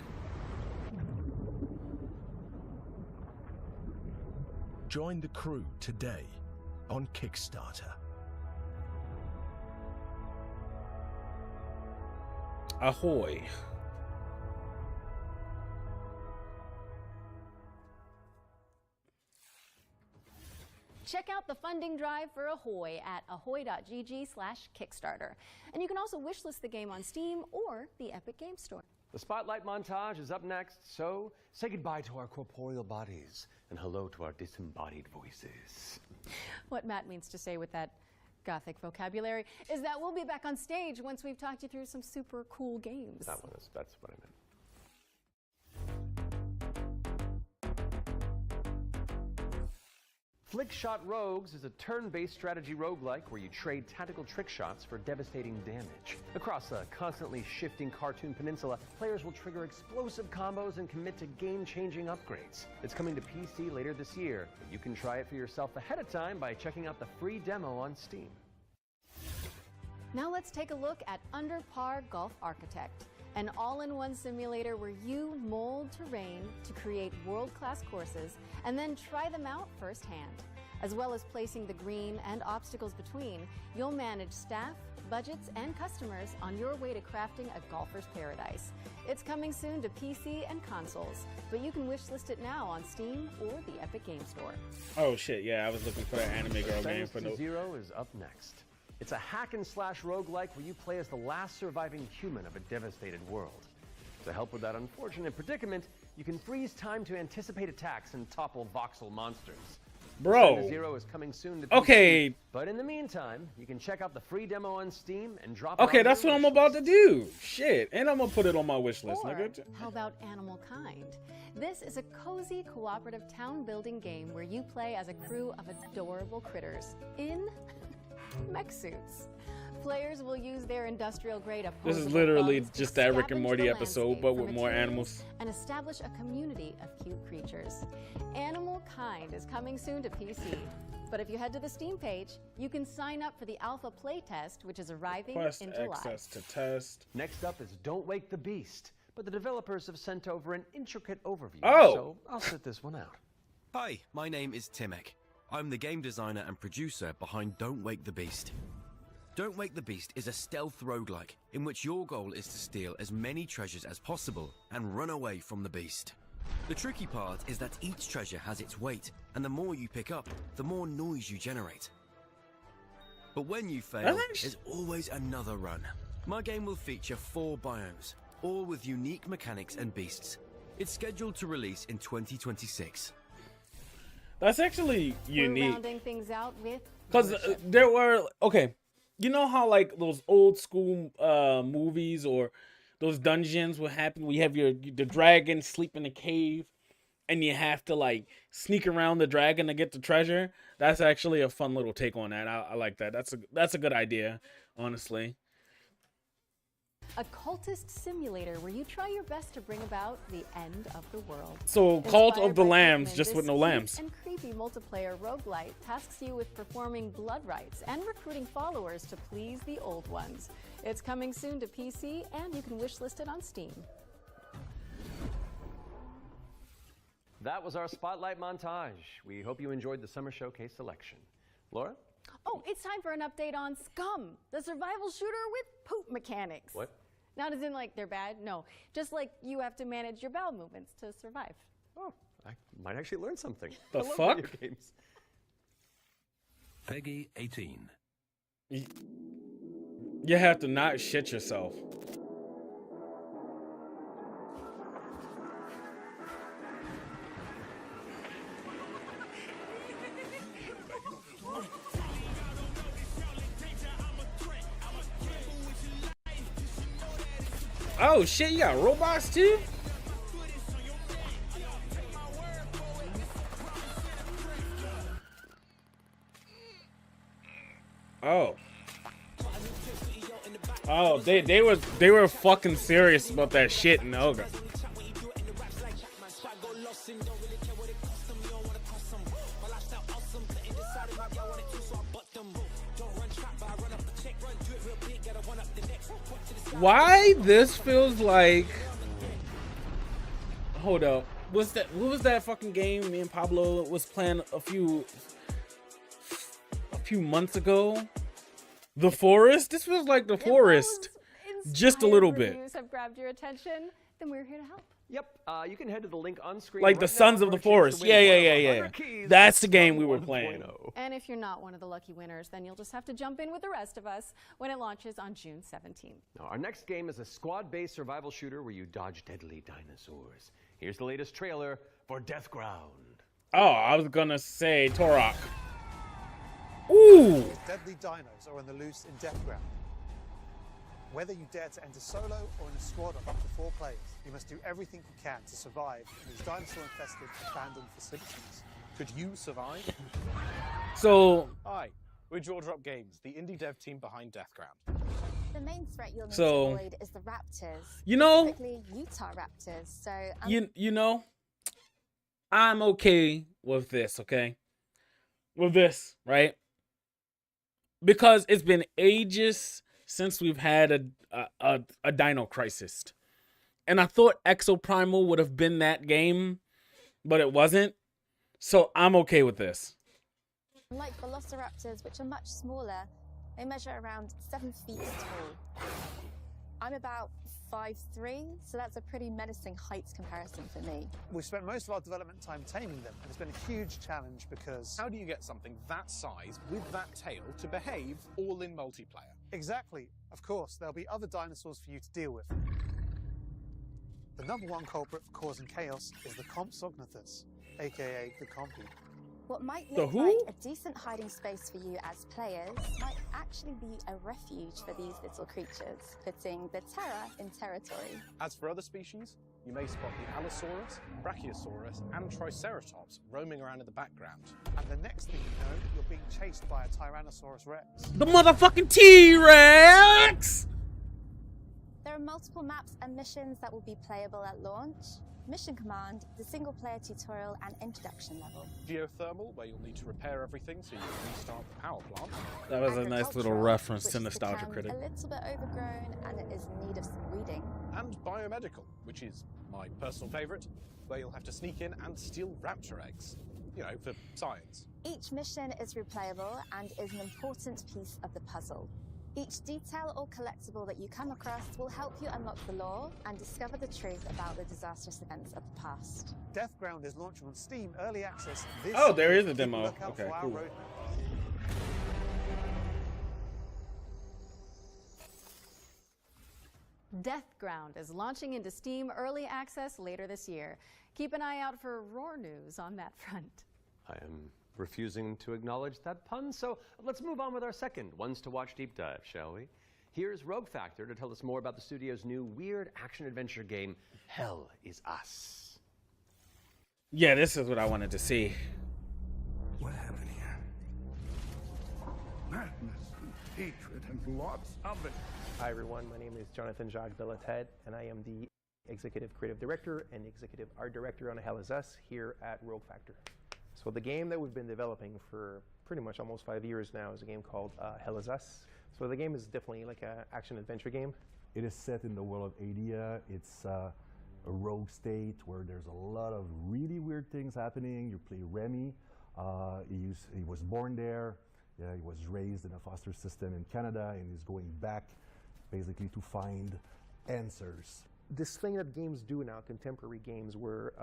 join the crew today on Kickstarter.
Ahoy.
Check out the funding drive for Ahoy at ahoy.gg/Kickstarter. And you can also wishlist the game on Steam or the Epic Games Store.
The Spotlight montage is up next, so say goodbye to our corporeal bodies and hello to our disembodied voices.
What Matt means to say with that gothic vocabulary is that we'll be back on stage once we've talked you through some super cool games.
That's what I meant. Flickshot Rogues is a turn-based strategy roguelike where you trade tactical trick shots for devastating damage. Across a constantly shifting cartoon peninsula, players will trigger explosive combos and commit to game-changing upgrades. It's coming to PC later this year, but you can try it for yourself ahead of time by checking out the free demo on Steam.
Now let's take a look at Under Par Golf Architect, an all-in-one simulator where you mold terrain to create world-class courses and then try them out firsthand. As well as placing the green and obstacles between, you'll manage staff, budgets, and customers on your way to crafting a golfer's paradise. It's coming soon to PC and consoles, but you can wishlist it now on Steam or the Epic Games Store.
Oh shit, yeah, I was looking for that Anime Girl game for no.
Zero is up next. It's a hack-and-slash roguelike where you play as the last surviving human of a devastated world. To help with that unfortunate predicament, you can freeze time to anticipate attacks and topple voxel monsters.
Bro.
Descent to Zero is coming soon to PC,
Okay.
but in the meantime, you can check out the free demo on Steam and drop it
Okay,
on
that's
your
what I'm
wish
about
list.
to do. Shit. And I'm gonna put it on my wish list,
Or
nigga.
how about Animal Kind? This is a cozy cooperative town building game where you play as a crew of adorable critters in mech suits. Players will use their industrial grade
This is
opposable
literally
thumbs to
just that Rick and
scavenge
Morty
the
episode,
landscape
but
for
with more
materials
animals.
and establish a community of cute creatures. Animal Kind is coming soon to PC. But if you head to the Steam page, you can sign up for the alpha playtest, which is arriving
Request
in July.
access to test.
Next up is Don't Wake the Beast, but the developers have sent over an intricate overview,
Oh.
so I'll sit this one out.
Hi, my name is Timek. I'm the game designer and producer behind Don't Wake the Beast. Don't Wake the Beast is a stealth roguelike in which your goal is to steal as many treasures as possible and run away from the beast. The tricky part is that each treasure has its weight, and the more you pick up, the more noise you generate. But when you fail, there's always another run. My game will feature 4 biomes, all with unique mechanics and beasts. It's scheduled to release in 2026.
That's actually
We're
unique.
rounding things out with
Because
worship.
there were, okay, you know how like those old school movies or those dungeons would happen? We have the dragon sleep in a cave and you have to like sneak around the dragon to get the treasure. That's actually a fun little take on that. I like that. That's a good idea, honestly.
A cultist simulator where you try your best to bring about the end of the world.
So, Cult
Inspired
of the
by
Lambs,
Pikmin,
just with
this
no
cute
lambs.
And creepy multiplayer roguelite tasks you with performing blood rites and recruiting followers to please the old ones. It's coming soon to PC, and you can wishlist it on Steam.
That was our Spotlight montage. We hope you enjoyed the Summer Showcase selection. Laura?
Oh, it's time for an update on Scum, the survival shooter with poop mechanics.
What?
Not as in like they're bad, no. Just like you have to manage your bowel movements to survive.
Oh, I might actually learn something.
The
I love
fuck?
video games.
Peggy 18.
You have to not shit yourself. Oh shit, you got robots too? Oh. Oh, they were fucking serious about that shit in Ogre. Why this feels like, hold up, what was that fucking game me and Pablo was playing a few months ago? The Forest? This feels like The Forest. Just a little bit.
Reviews have grabbed your attention, then we're here to help.
Yep, you can head to the link on screen.
Like
right
the
now
Sons of
for
the
a chance to
Forest.
win
Yeah,
one
yeah,
of
yeah,
100
yeah.
keys
That's the
from
game we were
1.0.
playing.
And if you're not one of the lucky winners, then you'll just have to jump in with the rest of us when it launches on June 17th.
Now, our next game is a squad-based survival shooter where you dodge deadly dinosaurs. Here's the latest trailer for Death Ground.
Oh, I was gonna say Torok. Ooh!
Deadly dinos are on the loose in Death Ground. Whether you dare to enter solo or in a squad of up to 4 players, you must do everything you can to survive in these dinosaur-infested abandoned facilities. Could you survive?
So,
Hi, we're Jaw Drop Games, the indie dev team behind Deathground.
The main threat you'll need
So,
to avoid is the raptors.
you know-
Specifically Utah raptors. So
you know, I'm okay with this, okay? With this, right? Because it's been ages since we've had a Dino Crisis. And I thought Exoprimal would have been that game, but it wasn't. So I'm okay with this.
unlike velociraptors, which are much smaller, they measure around 7 feet tall. I'm about 5'3", so that's a pretty menacing height comparison for me.
We've spent most of our development time taming them, and it's been a huge challenge because...
How do you get something that size with that tail to behave all in multiplayer?
Exactly. Of course, there'll be other dinosaurs for you to deal with. The #1 culprit for causing chaos is the Compsognathus, aka the Compy.
What might
The
look
who?
like a decent hiding space for you as players might actually be a refuge for these little creatures, putting the terror in territory.
As for other species, you may spot the Allosaurus, Brachiosaurus, and Triceratops roaming around in the background.
And the next thing you know, you're being chased by a Tyrannosaurus Rex.
The motherfucking T-Rex!
There are multiple maps and missions that will be playable at launch. Mission Command, the single-player tutorial and introduction level.
Geothermal, where you'll need to repair everything so you can restart the power plant.
That was a nice little
Agricultural,
reference to
which has
Nostalgia
become
Critic.
a little bit overgrown and it is in need of some weeding.
And biomedical, which is my personal favourite, where you'll have to sneak in and steal raptor eggs. You know, for science.
Each mission is replayable and is an important piece of the puzzle. Each detail or collectible that you come across will help you unlock the lore and discover the truth about the disastrous events of the past.
Deathground is launching on Steam Early Access this
Oh, there
year.
is a
Keep
demo.
lookout
Okay,
for our
cool.
roadmap.
Deathground is launching into Steam Early Access later this year. Keep an eye out for roar news on that front.
I am refusing to acknowledge that pun, so let's move on with our second Ones to Watch deep dive, shall we? Here's Rogue Factor to tell us more about the studio's new weird action-adventure game, Hell Is Us.
Yeah, this is what I wanted to see.
What happened here? Madness, hatred, and lots of it.
Hi everyone, my name is Jonathan Jacques Delated, and I am the Executive Creative Director and Executive Art Director on Hell Is Us here at Rogue Factor. So the game that we've been developing for pretty much almost 5 years now is a game called Hell Is Us. So the game is definitely like an action-adventure game.
It is set in the world of Adia. It's a rogue state where there's a lot of really weird things happening. You play Remy. He was born there. Yeah, he was raised in a foster system in Canada, and he's going back basically to find answers.
This thing that games do now, contemporary games, where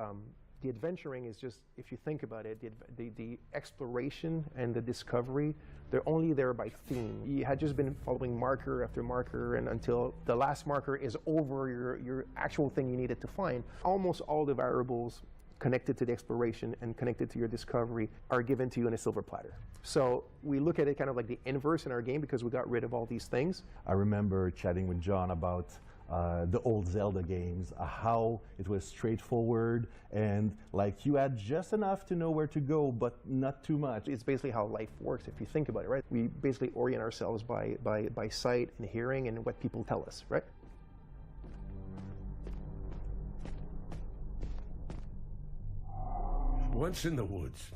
the adventuring is just, if you think about it, the exploration and the discovery, they're only there by theme. You had just been following marker after marker, and until the last marker is over your actual thing you needed to find. Almost all the variables connected to the exploration and connected to your discovery are given to you in a silver platter. So we look at it kind of like the inverse in our game because we got rid of all these things.
I remember chatting with John about the old Zelda games, how it was straightforward and like you had just enough to know where to go, but not too much.
It's basically how life works if you think about it, right? We basically orient ourselves by sight and hearing and what people tell us, right?
Once in the woods,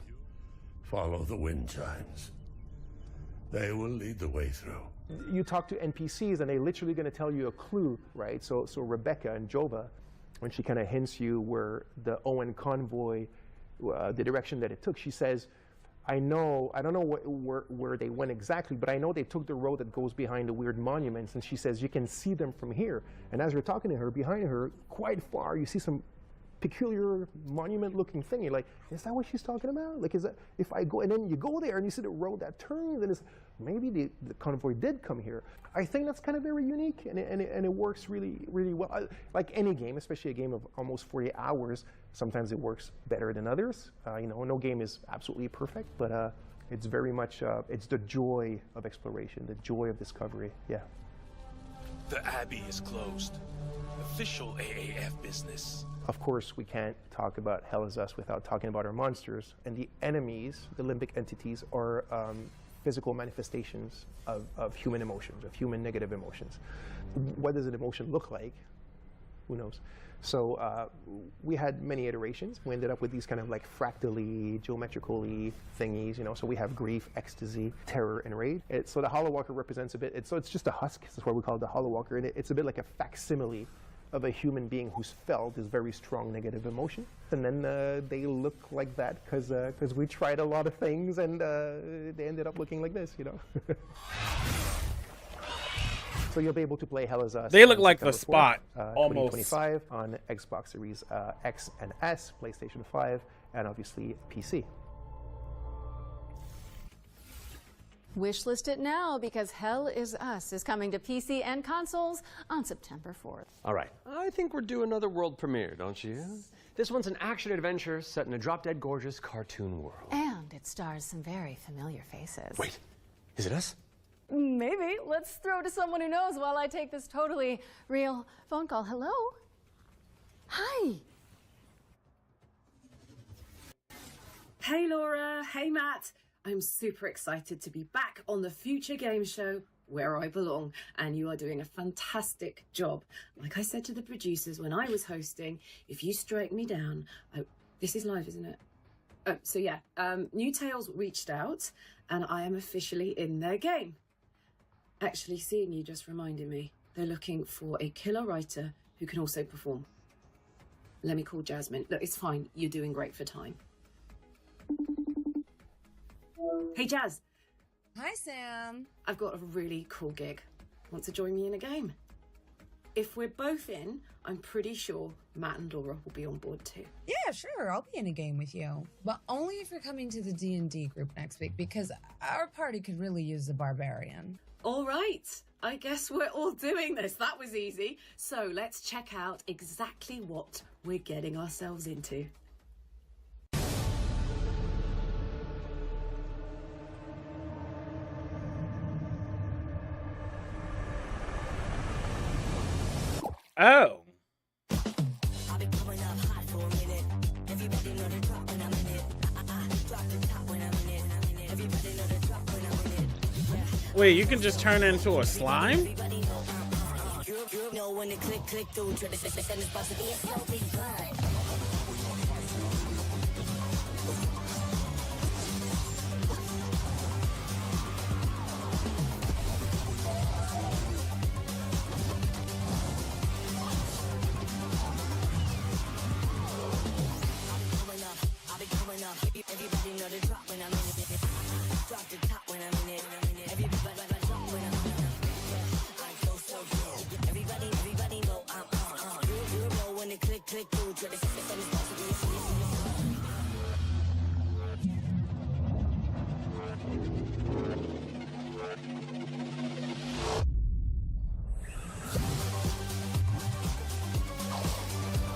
follow the wind chimes. They will lead the way through.
You talk to NPCs and they're literally going to tell you a clue, right? So Rebecca and Jova, when she kind of hints you where the Owen convoy, the direction that it took, she says, I don't know where they went exactly, but I know they took the road that goes behind the weird monuments. And she says, you can see them from here. And as you're talking to her, behind her, quite far, you see some peculiar monument-looking thing. You're like, is that what she's talking about? Like, is that if I go and then you go there and you see the road that turns, then it's maybe the convoy did come here. I think that's kind of very unique, and it works really, really well. Like any game, especially a game of almost 40 hours, sometimes it works better than others. No game is absolutely perfect, but it's very much it's the joy of exploration, the joy of discovery. Yeah.
The Abbey is closed. Official AAF business.
Of course, we can't talk about Hell Is Us without talking about our monsters. And the enemies, the limbic entities, are physical manifestations of human emotions, of human negative emotions. What does an emotion look like? Who knows? So we had many iterations. We ended up with these kind of like fractally, geometrically thingies, So we have grief, ecstasy, terror, and rage. So the Hollow Walker represents a bit, it's just a husk. That's why we call it the Hollow Walker. And it's a bit like a facsimile of a human being who's felt this very strong negative emotion. And then they look like that because we tried a lot of things and they ended up looking like this, So you'll be able to play Hell Is Us.
They look like the
September 4th,
Spot, almost.
2025 on Xbox Series X and S, PlayStation 5, and obviously PC.
Wishlist it now because Hell Is Us is coming to PC and consoles on September 4th.
All right, I think we're due another world premiere, don't you? This one's an action-adventure set in a drop-dead gorgeous cartoon world.
And it stars some very familiar faces.
Wait, is it us?
Maybe. Let's throw to someone who knows while I take this totally real phone call. Hello? Hi.
Hey Laura, hey Matt. I'm super excited to be back on the Future Game Show where I belong, and you are doing a fantastic job. Like I said to the producers when I was hosting, if you strike me down, this is live, isn't it? So yeah, New Tales reached out and I am officially in their game. Actually, seeing you just reminded me, they're looking for a killer writer who can also perform. Let me call Jasmine. Look, it's fine. You're doing great for time. Hey, Jazz.
Hi, Sam.
I've got a really cool gig. Want to join me in a game? If we're both in, I'm pretty sure Matt and Laura will be on board too.
Yeah, sure. I'll be in a game with you. But only if you're coming to the D&D group next week, because our party could really use a barbarian.
All right. I guess we're all doing this. That was easy. So let's check out exactly what we're getting ourselves into.
Oh. Wait, you can just turn into a slime?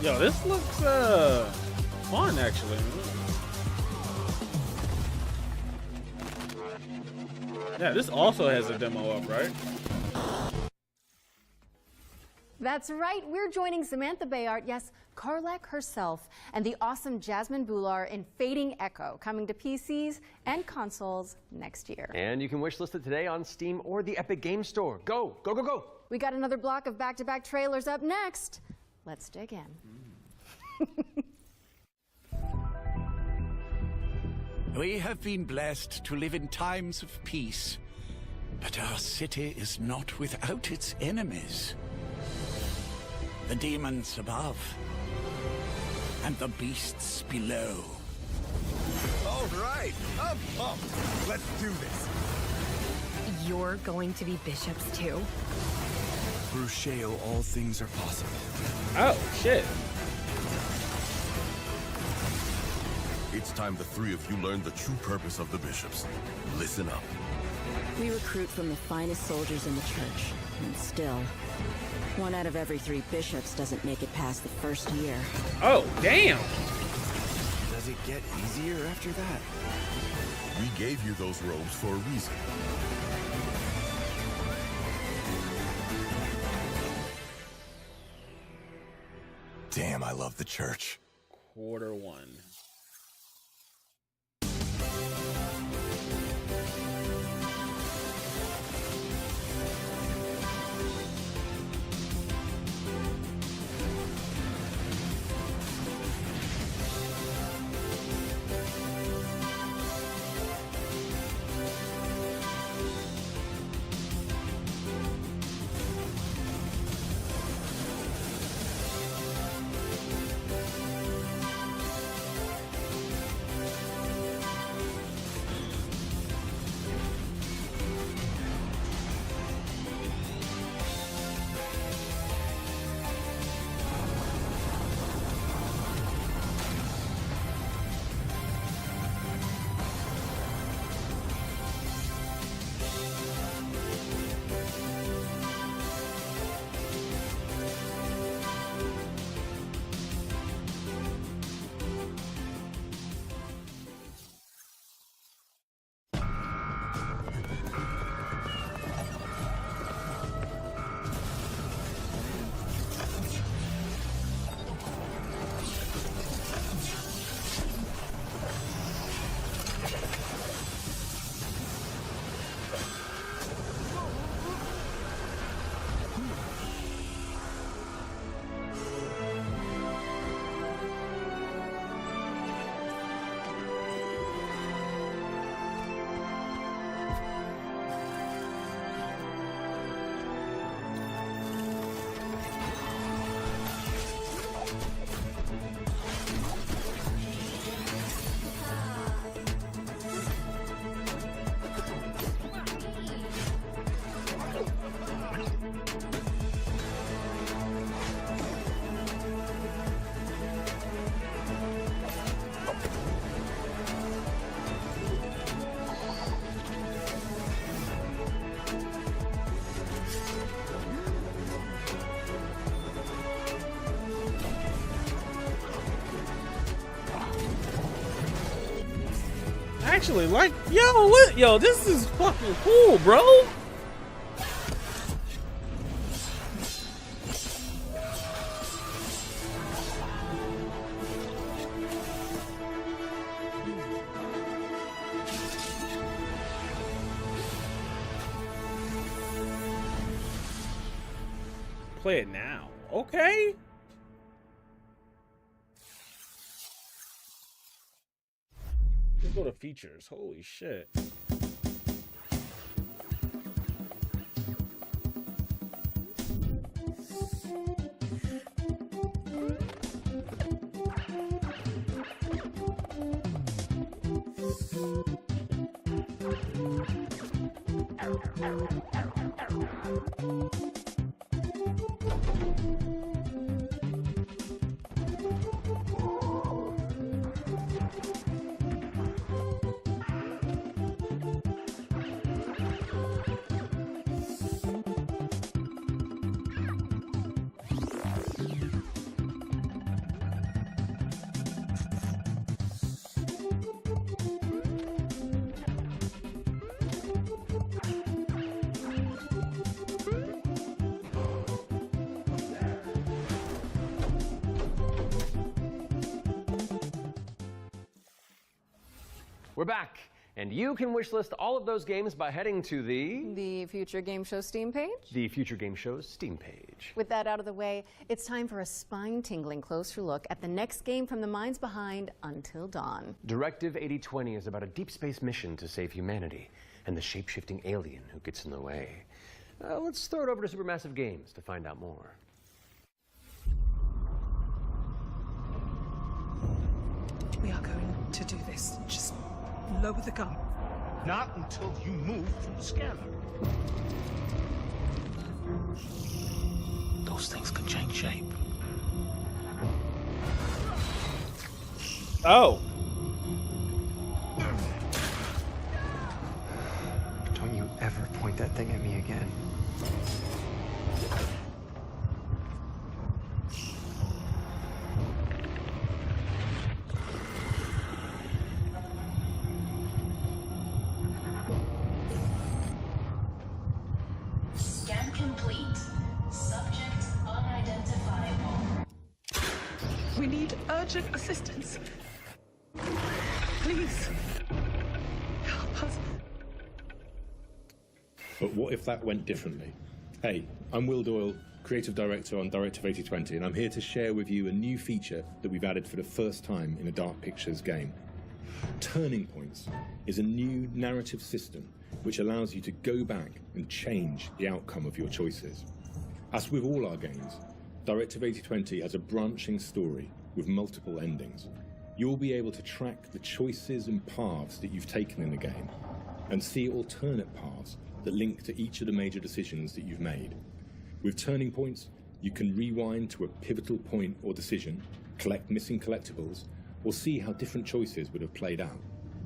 Yo, this looks fun actually. Yeah, this also has a demo up, right?
That's right, we're joining Samantha Bayard, yes, Karlak herself, and the awesome Jasmine Bular in Fading Echo, coming to PCs and consoles next year.
And you can wishlist it today on Steam or the Epic Game Store. Go, go, go, go!
We got another block of back-to-back trailers up next. Let's dig in.
We have been blessed to live in times of peace, but our city is not without its enemies. The demons above, and the beasts below.
All right, I'm pumped. Let's do this.
You're going to be bishops too?
Through Shale, all things are possible.
Oh, shit.
It's time the three of you learn the true purpose of the bishops. Listen up.
We recruit from the finest soldiers in the church, and still, 1 out of every 3 bishops doesn't make it past the first year.
Oh, damn!
Does it get easier after that?
We gave you those robes for a reason.
Damn, I love the church.
Quarter 1. actually like, yo, this is fucking cool, bro. Play it now. Okay. Let's go to features. Holy shit.
We're back, and you can wishlist all of those games by heading to
the Future Game Show Steam page.
The Future Game Show's Steam page.
With that out of the way, it's time for a spine-tingling closer look at the next game from the minds behind Until Dawn.
Directive 8020 is about a deep space mission to save humanity and the shape-shifting alien who gets in the way. Let's throw it over to Supermassive Games to find out more.
We are going to do this. Just lower the gun.
Not until you move from the scanner.
Those things can change shape.
Oh.
Don't you ever point that thing at me again.
Scan complete. Subject unidentifiable.
We need urgent assistance. Please. Help us.
But what if that went differently? Hey, I'm Will Doyle, Creative Director on Directive 8020, and I'm here to share with you a new feature that we've added for the first time in a Dark Pictures game. Turning Points is a new narrative system which allows you to go back and change the outcome of your choices. As with all our games, Directive 8020 has a branching story with multiple endings. You'll be able to track the choices and paths that you've taken in the game and see alternate paths that link to each of the major decisions that you've made. With Turning Points, you can rewind to a pivotal point or decision, collect missing collectibles, or see how different choices would have played out.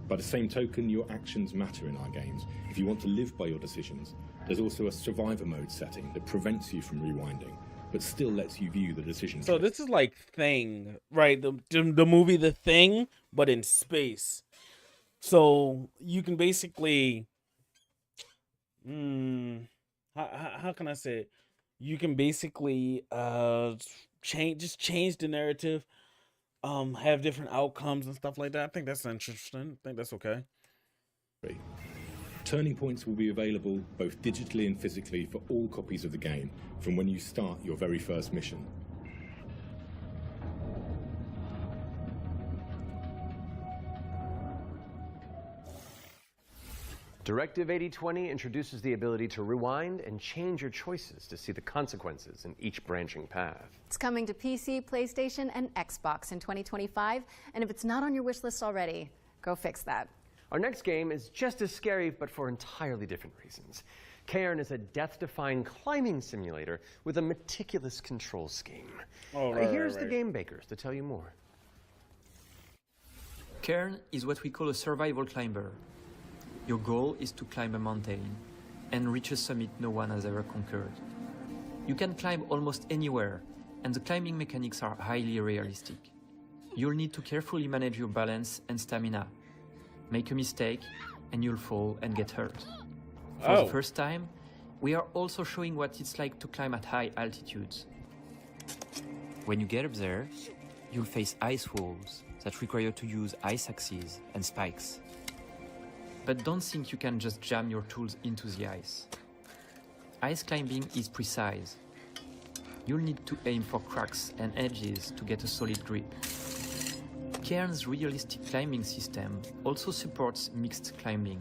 By the same token, your actions matter in our games. If you want to live by your decisions, there's also a survivor mode setting that prevents you from rewinding, but still lets you view the decision.
So this is like Thing, right? The movie The Thing, but in space. So you can basically, how can I say it? You can basically change the narrative, have different outcomes and stuff like that. I think that's interesting. I think that's okay.
Turning Points will be available both digitally and physically for all copies of the game from when you start your very first mission.
Directive 8020 introduces the ability to rewind and change your choices to see the consequences in each branching path.
It's coming to PC, PlayStation, and Xbox in 2025. And if it's not on your wish list already, go fix that.
Our next game is just as scary, but for entirely different reasons. Cairn is a death-defying climbing simulator with a meticulous control scheme. Here's the game bakers to tell you more.
Cairn is what we call a survival climber. Your goal is to climb a mountain and reach a summit no one has ever conquered. You can climb almost anywhere, and the climbing mechanics are highly realistic. You'll need to carefully manage your balance and stamina. Make a mistake, and you'll fall and get hurt. For
Oh.
the first time, we are also showing what it's like to climb at high altitudes. When you get up there, you'll face ice walls that require you to use ice axes and spikes. But don't think you can just jam your tools into the ice. Ice climbing is precise. You'll need to aim for cracks and edges to get a solid grip. Cairn's realistic climbing system also supports mixed climbing.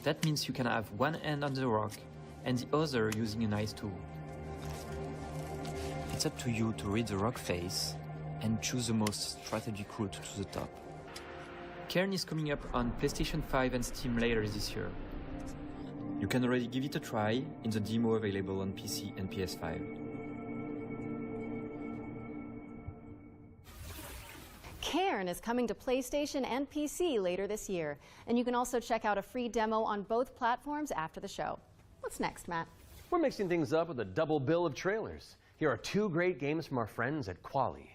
That means you can have one hand on the rock and the other using an ice tool. It's up to you to read the rock face and choose the most strategic route to the top. Cairn is coming up on PlayStation 5 and Steam later this year. You can already give it a try in the demo available on PC and PS5.
Cairn is coming to PlayStation and PC later this year, and you can also check out a free demo on both platforms after the show. What's next, Matt?
We're mixing things up with a double bill of trailers. Here are two great games from our friends at Quali.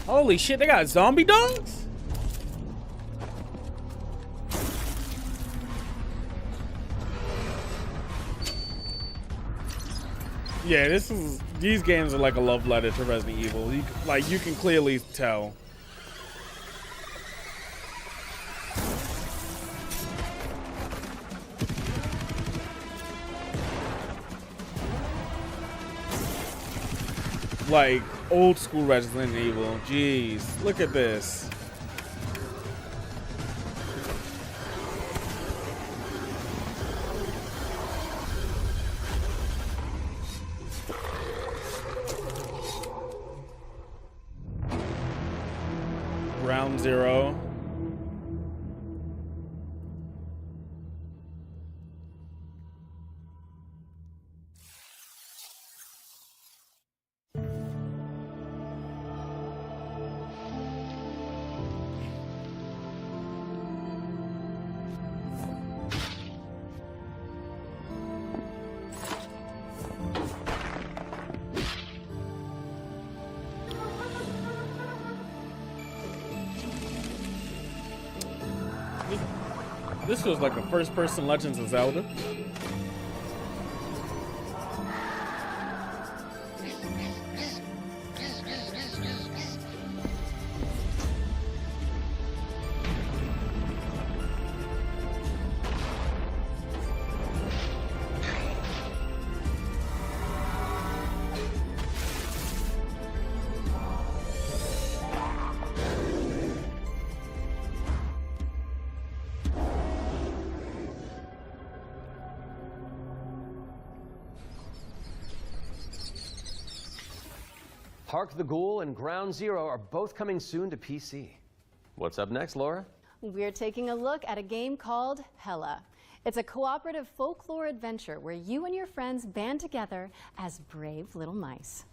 Holy shit, they got zombie dogs? Yeah, these games are like a love letter to Resident Evil. You can clearly tell. Like old school Resident Evil. Jeez, look at this. Round zero. This feels like a first-person Legends of Zelda.
Hark the Ghoul and Ground Zero are both coming soon to PC. What's up next, Laura?
We're taking a look at a game called Hella. It's a cooperative folklore adventure where you and your friends band together as brave little mice.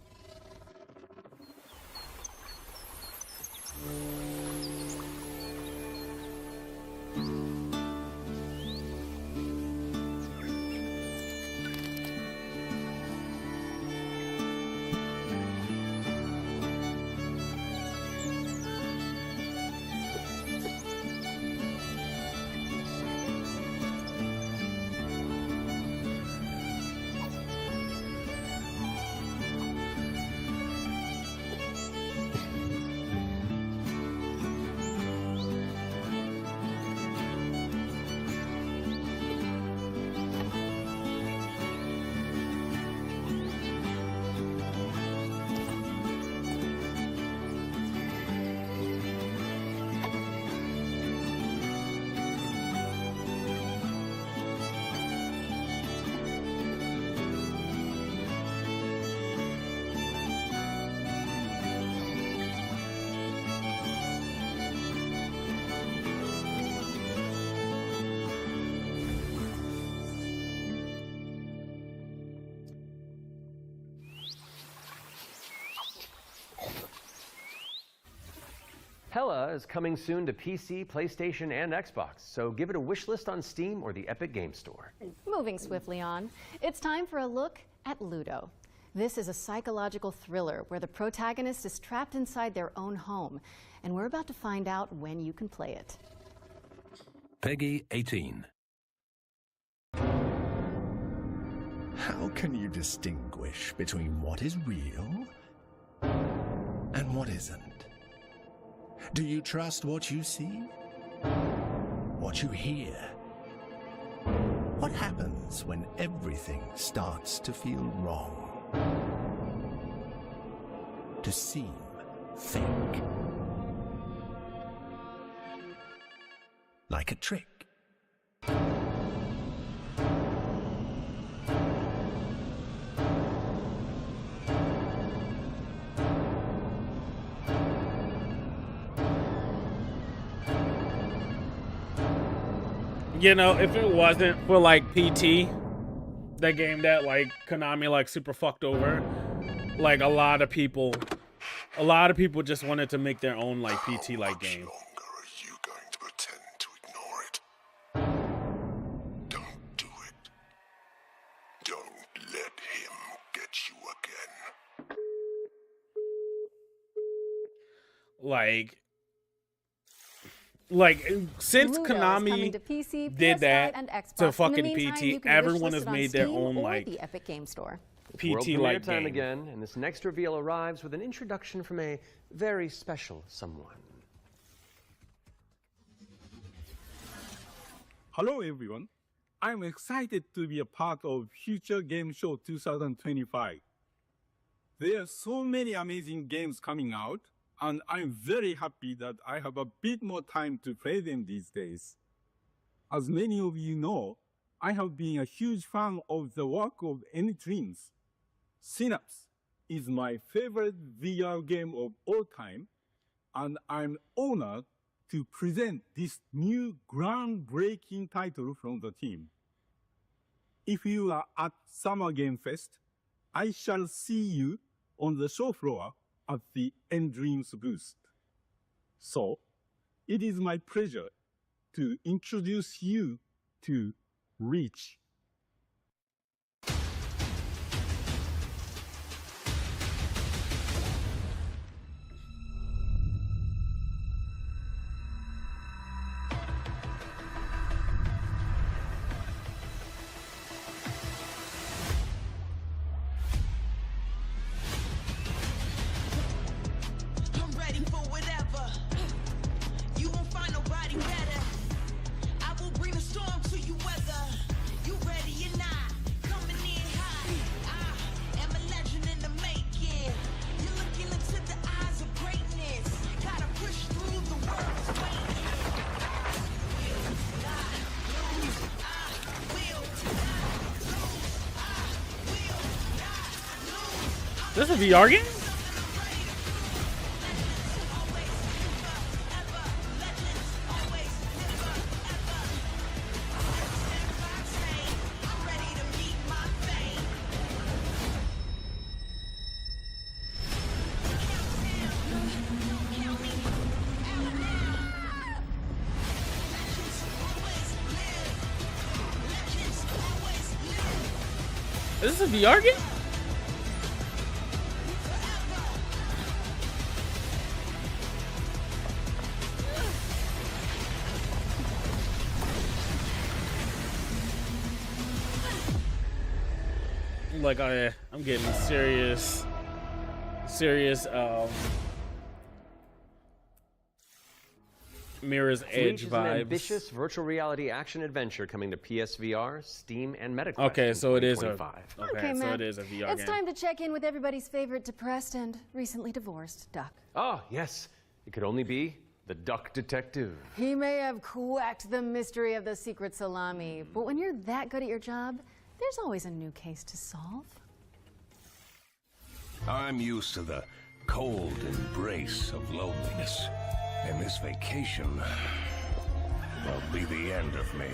Hella is coming soon to PC, PlayStation, and Xbox, so give it a wish list on Steam or the Epic Game Store.
Moving swiftly on, it's time for a look at Ludo. This is a psychological thriller where the protagonist is trapped inside their own home, and we're about to find out when you can play it.
Peggy 18. How can you distinguish between what is real and what isn't? Do you trust what you see? What you hear? What happens when everything starts to feel wrong? To seem fake? Like a trick?
You know, if it wasn't for like PT, that game that like Konami like super fucked over, like a lot of people just wanted to make their own like PT like game. Like since
Ludo
Konami
to PC,
did
PS5,
that
and Xbox.
to
In the
fucking
meantime,
PT,
you can
everyone
wishlist
has
it on
made their
Steam
own
or
like
the Epic Game Store.
World
PT
premiere
like
time
game.
again, and this next reveal arrives with an introduction from a very special someone.
Hello everyone. I'm excited to be a part of Future Game Show 2025. There are so many amazing games coming out, and I'm very happy that I have a bit more time to play them these days. As many of you know, I have been a huge fan of the work of N-Dreams. Synapse is my favorite VR game of all time, and I'm honored to present this new groundbreaking title from the team. If you are at Summer Game Fest, I shall see you on the show floor at the N-Dreams booth. So, it is my pleasure to introduce you to Reach.
I'm ready for whatever. You won't find nobody better. I will bring a storm to you weather. You ready or not? Coming in hot. I am a legend in the making. You're looking into the eyes of greatness. Gotta push through the world's waiting.
This is a VR game? Is this a VR game? Like I'm getting serious Mirror's Edge
Reach is an
vibes.
ambitious virtual reality action adventure coming to PSVR, Steam, and MetaQuest.
Okay,
in
so it is a
2025.
okay, so
Matt.
it is a VR
It's
game.
time to check in with everybody's favorite depressed and recently divorced duck.
Oh, yes. It could only be the Duck Detective.
He may have cracked the mystery of the secret salami, but when you're that good at your job, there's always a new case to solve.
I'm used to the cold embrace of loneliness, and this vacation will be the end of me.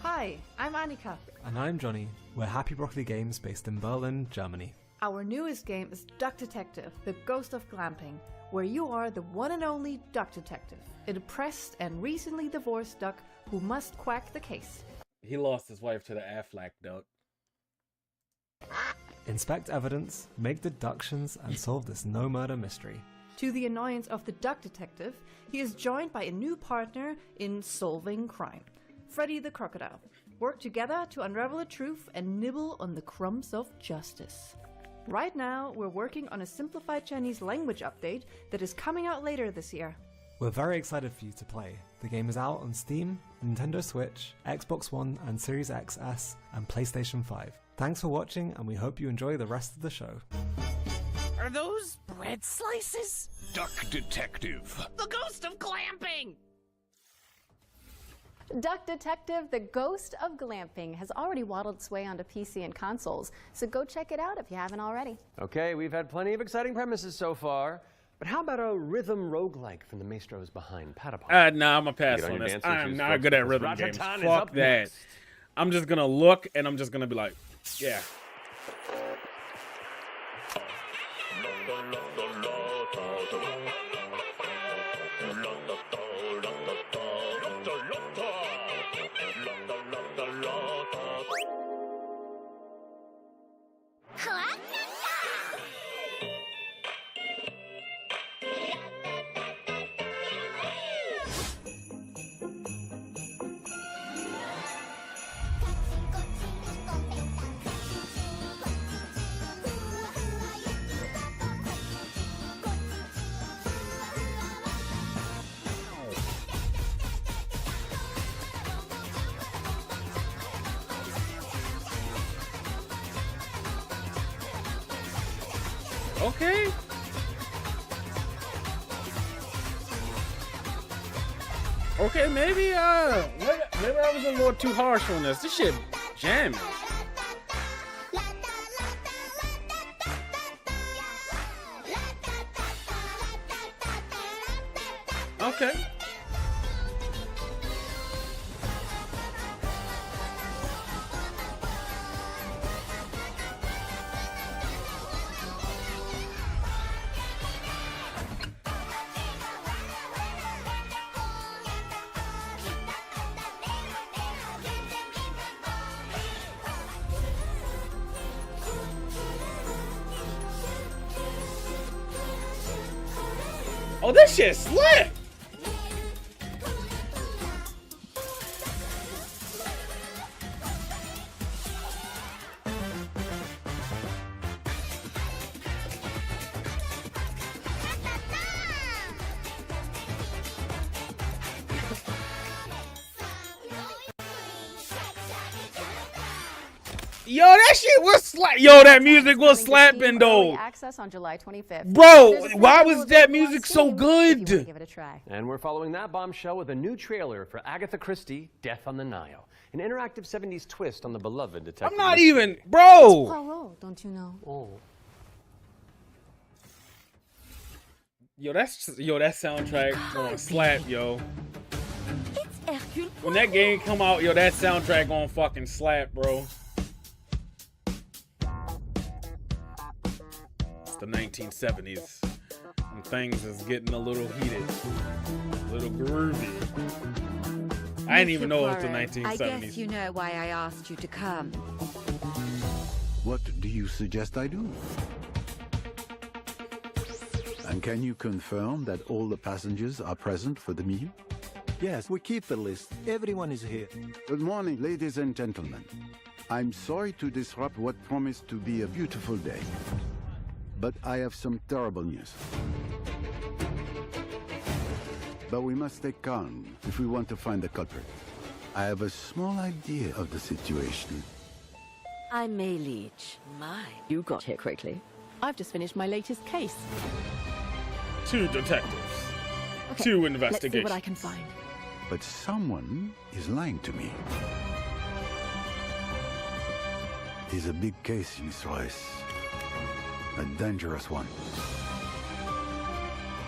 Hi, I'm Annika.
And I'm Johnny. We're Happy Broccoli Games based in Berlin, Germany.
Our newest game is Duck Detective, The Ghost of Glamping, where you are the one and only duck detective, a depressed and recently divorced duck who must crack the case.
He lost his wife to the Aflac duck.
Inspect evidence, make deductions, and solve this no-murder mystery.
To the annoyance of the duck detective, he is joined by a new partner in solving crime, Freddy the Crocodile. Work together to unravel the truth and nibble on the crumbs of justice. Right now, we're working on a simplified Chinese language update that is coming out later this year.
We're very excited for you to play. The game is out on Steam, Nintendo Switch, Xbox One and Series XS, and PlayStation 5. Thanks for watching, and we hope you enjoy the rest of the show.
Are those bread slices?
Duck Detective.
The ghost of glamping!
Duck Detective, the Ghost of Glamping, has already waddled its way onto PC and consoles, so go check it out if you haven't already.
Okay, we've had plenty of exciting premises so far, but how about a rhythm roguelike from the maestros behind Patapon?
Nah, I'm gonna pass on this. I'm not good at rhythm games. Fuck that. I'm just gonna look and I'm just gonna be like, yeah. Okay. Okay, maybe I was a little too harsh on this. This shit jamming. Okay. Oh, this shit slick! Yo, that shit was slap. Yo, that music was slapping though.
Access on July 25th.
Bro, why was that music so good?
Give it a try.
And we're following that bombshell with a new trailer for Agatha Christie, Death on the Nile. An interactive 70s twist on the beloved detective.
I'm not even, bro.
It's Poirot, don't you know?
Oh.
Yo, that soundtrack gonna slap, yo. When that game come out, yo, that soundtrack gonna fucking slap, bro. It's the 1970s. And things is getting a little heated, a little groovy. I didn't even know it was the 1970s.
I guess you know why I asked you to come.
What do you suggest I do? And can you confirm that all the passengers are present for the meal?
Yes, we keep the list. Everyone is here.
Good morning, ladies and gentlemen. I'm sorry to disrupt what promised to be a beautiful day, but I have some terrible news. But we must stay calm if we want to find the culprit. I have a small idea of the situation.
I'm May Leach. My, you got here quickly. I've just finished my latest case.
2 detectives.
Okay,
2
let's
investigations.
see what I can find.
But someone is lying to me. It's a big case, Miss Royce. A dangerous one.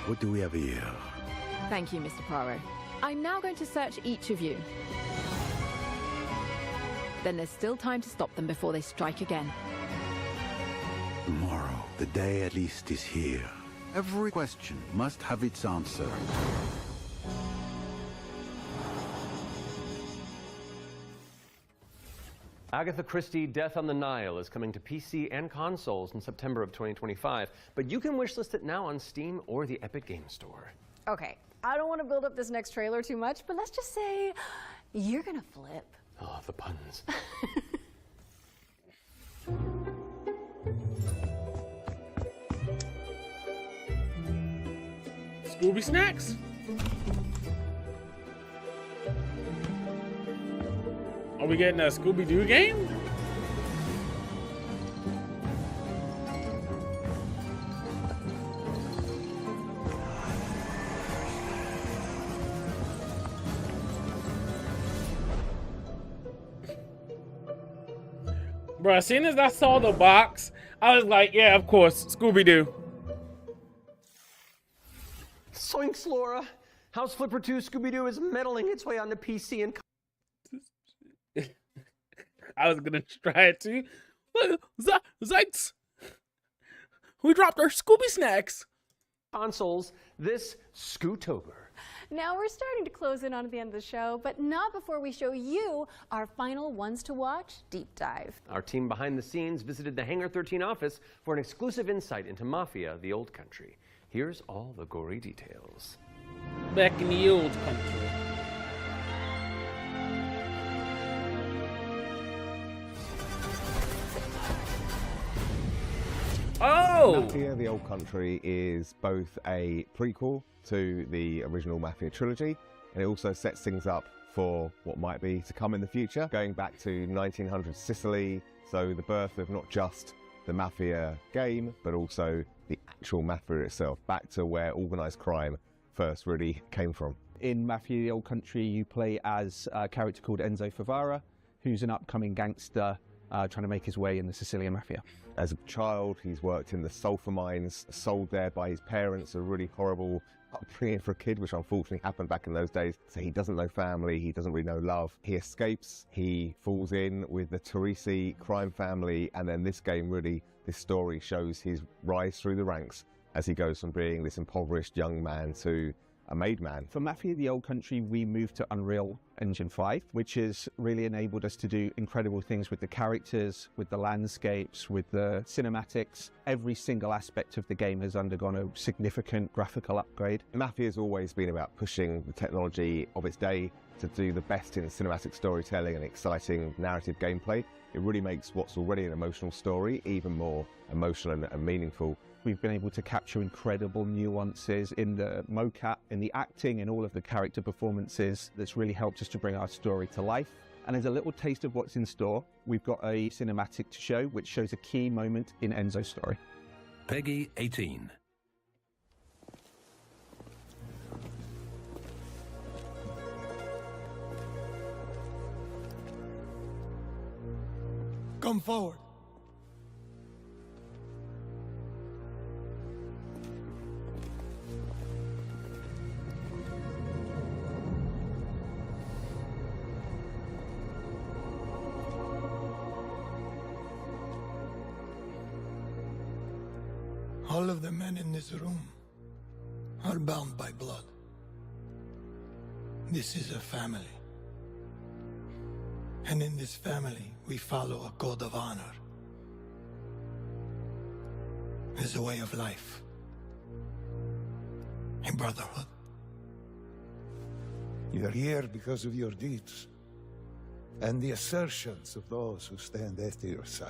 What do we have here?
Thank you, Mr. Poirot. I'm now going to search each of you. Then there's still time to stop them before they strike again.
Tomorrow, the day at least is here. Every question must have its answer.
Agatha Christie Death on the Nile is coming to PC and consoles in September of 2025, but you can wishlist it now on Steam or the Epic Games Store.
Okay, I don't want to build up this next trailer too much, but let's just say you're gonna flip.
Oh, the puns.
Scooby Snacks? Are we getting a Scooby-Doo game? Bruh, as soon as I saw the box, I was like, yeah, of course, Scooby-Doo.
Soinks, Laura! House Flipper 2 Scooby-Doo is meddling its way onto PC and
I was gonna try it too. Zikes! We dropped our Scooby Snacks!
Consoles this Scootober.
Now we're starting to close in on the end of the show, but not before we show you our final ones to watch deep dive.
Our team behind the scenes visited the Hangar 13 office for an exclusive insight into Mafia: The Old Country. Here's all the gory details.
Back in the old country. Oh!
Mafia: The Old Country is both a prequel to the original Mafia trilogy, and it also sets things up for what might be to come in the future, going back to 1900 Sicily, so the birth of not just the Mafia game, but also the actual Mafia itself, back to where organised crime first really came from.
In Mafia: The Old Country, you play as a character called Enzo Favara, who's an upcoming gangster trying to make his way in the Sicilian Mafia.
As a child, he's worked in the sulfur mines, sold there by his parents, a really horrible upbringing for a kid, which unfortunately happened back in those days. So he doesn't know family, he doesn't really know love. He escapes, he falls in with the Teresi crime family, and then this game really, this story shows his rise through the ranks as he goes from being this impoverished young man to a made man.
For Mafia: The Old Country, we moved to Unreal Engine 5, which has really enabled us to do incredible things with the characters, with the landscapes, with the cinematics. Every single aspect of the game has undergone a significant graphical upgrade.
Mafia has always been about pushing the technology of its day to do the best in cinematic storytelling and exciting narrative gameplay. It really makes what's already an emotional story even more emotional and meaningful.
We've been able to capture incredible nuances in the mocap, in the acting, in all of the character performances. That's really helped us to bring our story to life. And as a little taste of what's in store, we've got a cinematic to show, which shows a key moment in Enzo's story.
Peggy 18.
Come forward. All of the men in this room are bound by blood. This is a family. And in this family, we follow a code of honor. It's a way of life. A brotherhood.
You're here because of your deeds and the assertions of those who stand at your side.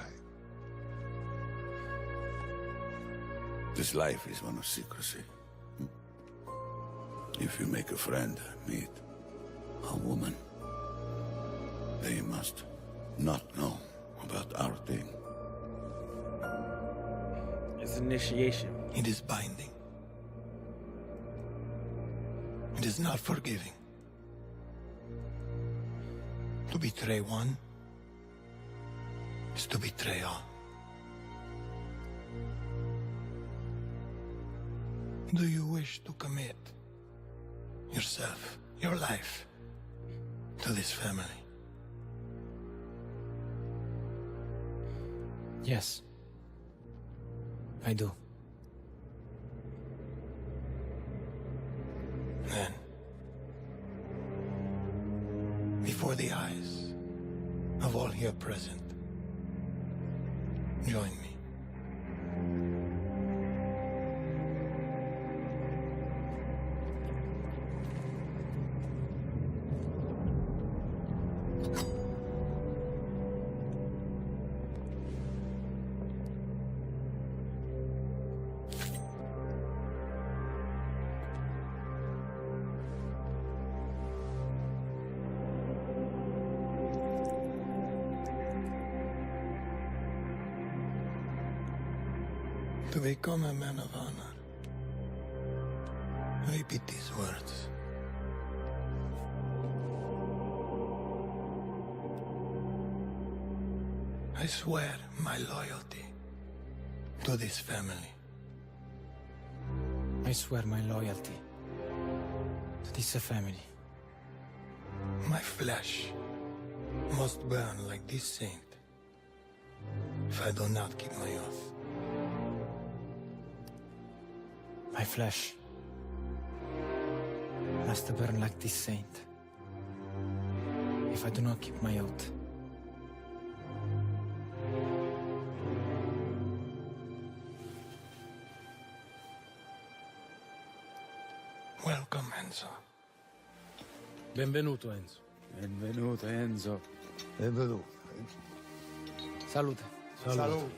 This life is one of secrecy. If you make a friend, meet a woman, they must not know about our thing.
It's initiation.
It is binding. It is not forgiving. To betray one is to betray all. Do you wish to commit yourself, your life, to this family?
Yes, I do.
Join me. To become a man of honor, repeat these words. I swear my loyalty to this family.
I swear my loyalty to this family.
My flesh must burn like this saint if I do not keep my oath.
My flesh must burn like this saint if I do not keep my oath.
Welcome, Enzo.
Benvenuto, Enzo.
Benvenuto, Enzo. Benvenuto.
Salute.
Salute.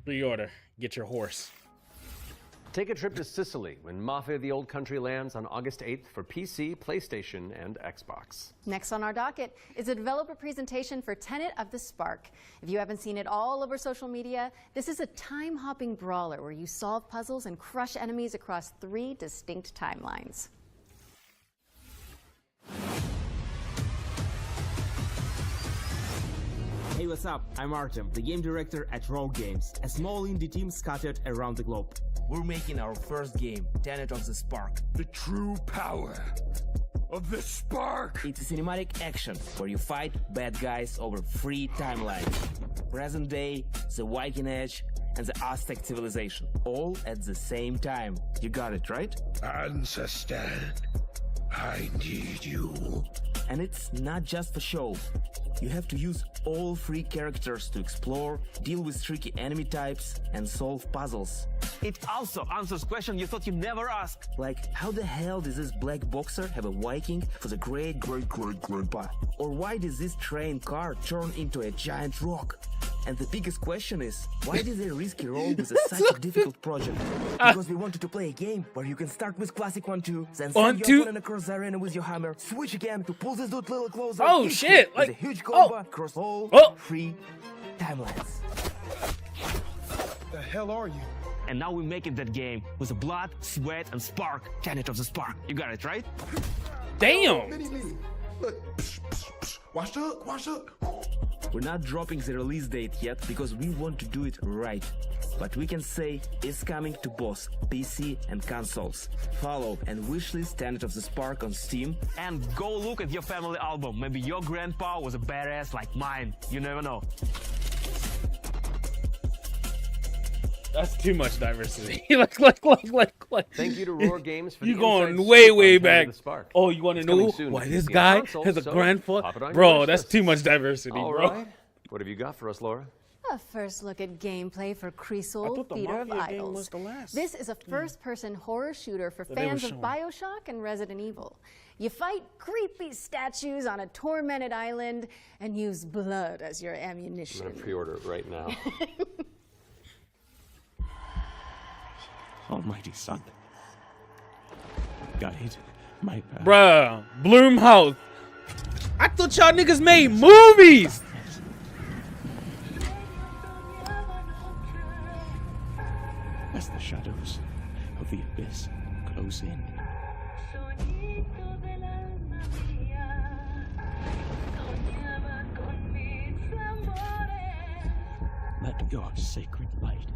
Pre-order. Get your horse.
Take a trip to Sicily when Mafia of the Old Country lands on August 8th for PC, PlayStation, and Xbox.
Next on our docket is a developer presentation for Tenet of the Spark. If you haven't seen it all over social media, this is a time-hopping brawler where you solve puzzles and crush enemies across 3 distinct timelines.
Hey, what's up? I'm Artem, the game director at Rogue Games, a small indie team scattered around the globe. We're making our first game, Tenet of the Spark.
The true power of the spark!
It's a cinematic action where you fight bad guys over 3 timelines. Present day, the Viking Age, and the Aztec civilization, all at the same time. You got it, right?
Ancestor, I need you.
And it's not just for show. You have to use all 3 characters to explore, deal with tricky enemy types, and solve puzzles. It also answers questions you thought you'd never ask. Like, how the hell does this black boxer have a Viking for the great-great-great-grandpa? Or why does this train car turn into a giant rock? And the biggest question is, why did they risk a role with such a difficult project? Because we wanted to play a game where you can start with classic 1-2, then send your opponent across the arena with your hammer, switch again to pull this dude a little closer.
Oh shit!
Like a huge combo across all 3 timelines.
The hell are you?
And now we're making that game with the blood, sweat, and spark. Tenet of the Spark. You got it, right?
Damn!
Look, wash up, wash up.
We're not dropping the release date yet because we want to do it right. But we can say it's coming to both PC and consoles. Follow and wishlist Tenet of the Spark on Steam. And go look at your family album. Maybe your grandpa was a badass like mine. You never know.
That's too much diversity. like.
Thank you to Roar Games for
you
the
going
inside
way,
scoop on
way
Tenet
back.
of the Spark.
Oh, you want to
It's
know
coming soon
why
to
this
PC and
guy
console,
has a
so
grandfather?
pop it on your
Bro,
wish
that's
list.
too much diversity,
All
bro.
right. What have you got for us, Laura?
A first look at gameplay for
I
Creasel,
thought the
Theater of
Mafia game was
Idols.
the last.
This is a first-person horror shooter for
That they were
fans of
showing.
BioShock and Resident Evil. You fight creepy statues on a tormented island and use blood as your
I'm
ammunition.
going to pre-order it right now.
Almighty Son, guide my path.
Bruh, Bloomhouse. I thought y'all niggas made movies.
As the shadows of the abyss close in. Let your sacred light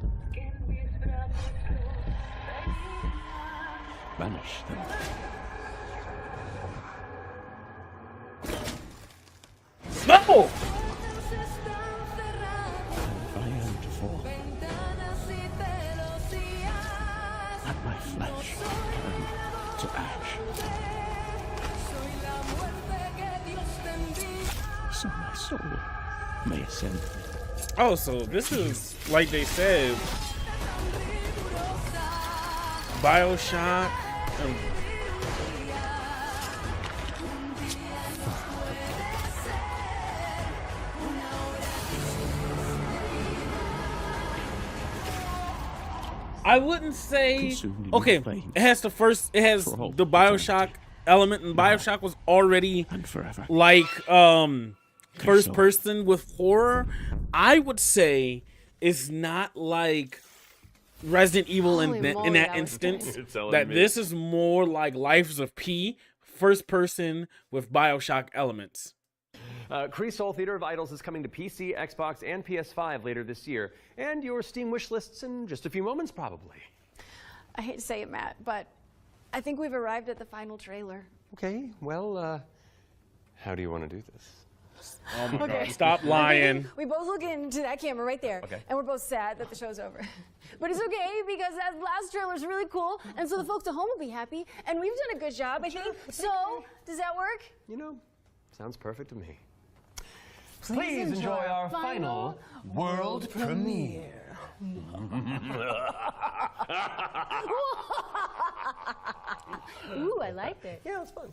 banish them.
No!
I am to fall. So my soul may ascend.
Oh, so this is, like they said, BioShock. I wouldn't say okay. It has the BioShock element, and BioShock was already like first person with horror. I would say it's not like Resident Evil in that instance. That this is more like Lives of P, first person with BioShock elements.
Creasol Theater of Idols is coming to PC, Xbox, and PS5 later this year, and your Steam wish lists in just a few moments, probably.
I hate to say it, Matt, but I think we've arrived at the final trailer.
Okay, well, how do you want to do this?
Oh my God, stop lying.
We both look into that camera right there, and we're both sad that the show's over. But it's okay, because that last trailer's really cool, and so the folks at home will be happy, and we've done a good job, I think. So, does that work?
You know, sounds perfect to me. Please enjoy our final world premiere.
Ooh, I liked it.
Yeah, it's fun.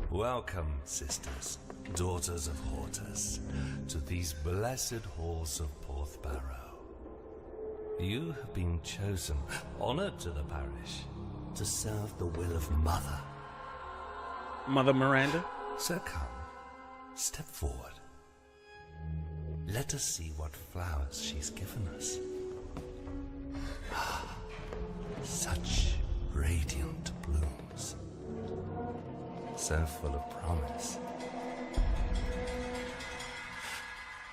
Welcome, sisters, daughters of Hortus, to these blessed halls of Porthbarrow. You have been chosen, honored to the parish, to serve the will of
Mother Miranda.
So come, step forward. Let us see what flowers she's given us. Such radiant blooms. So full of promise.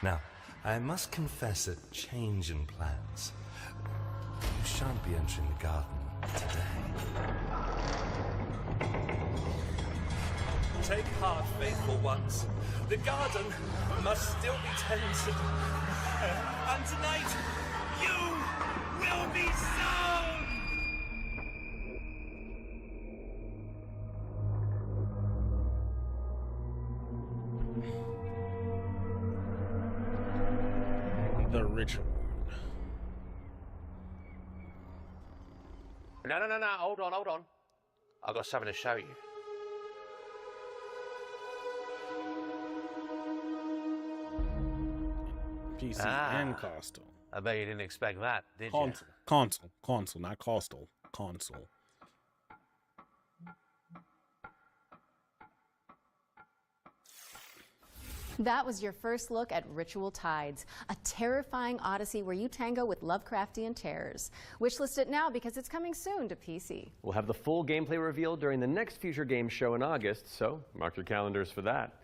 Now, I must confess a change in plans. You shan't be entering the garden today. Take heart, faithful ones. The garden must still be tended. And tonight, you will be sown!
The ritual.
No, hold on. I've got something to show you.
PC and console.
I bet you didn't expect that, did you?
Console, not console. Console.
That was your first look at Ritual Tides, a terrifying odyssey where you tango with Lovecraftian terrors. Wishlist it now because it's coming soon to PC.
We'll have the full gameplay revealed during the next Future Games show in August, so mark your calendars for that.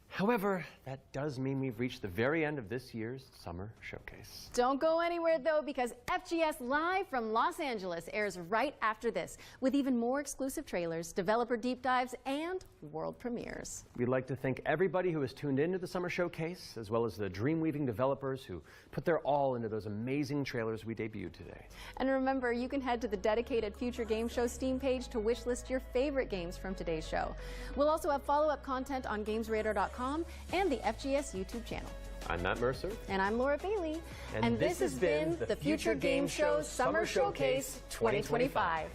However, that does mean we've reached the very end of this year's summer showcase.
Don't go anywhere, though, because FGS Live from Los Angeles airs right after this, with even more exclusive trailers, developer deep dives, and world premieres.
We'd like to thank everybody who has tuned into the summer showcase, as well as the dream-weaving developers who put their all into those amazing trailers we debuted today.
And remember, you can head to the dedicated Future Game Show Steam page to wishlist your favorite games from today's show. We'll also have follow-up content on GamesRadar.com and the FGS YouTube channel.
I'm Matt Mercer.
And I'm Laura Bailey.
And this has been the Future Game Show Summer Showcase 2025.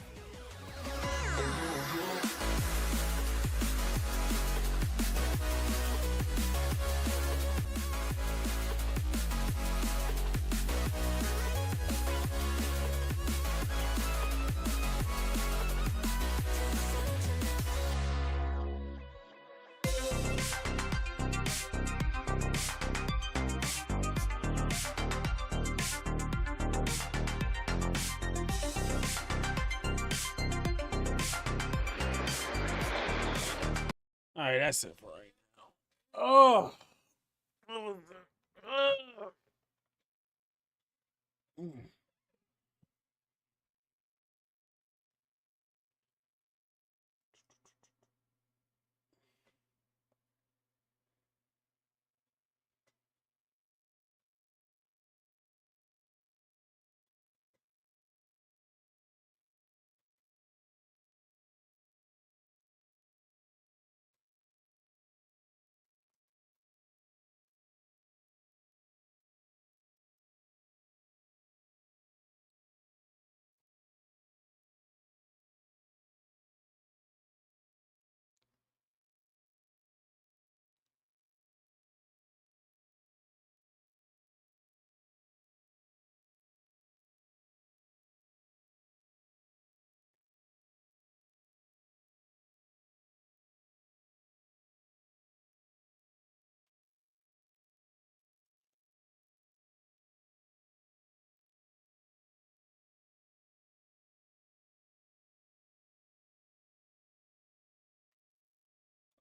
All right, that's it for right now. Oh.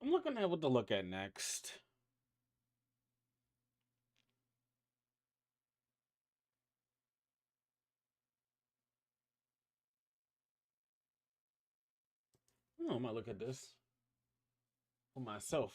I'm looking at what to look at next. Oh, I might look at this for myself.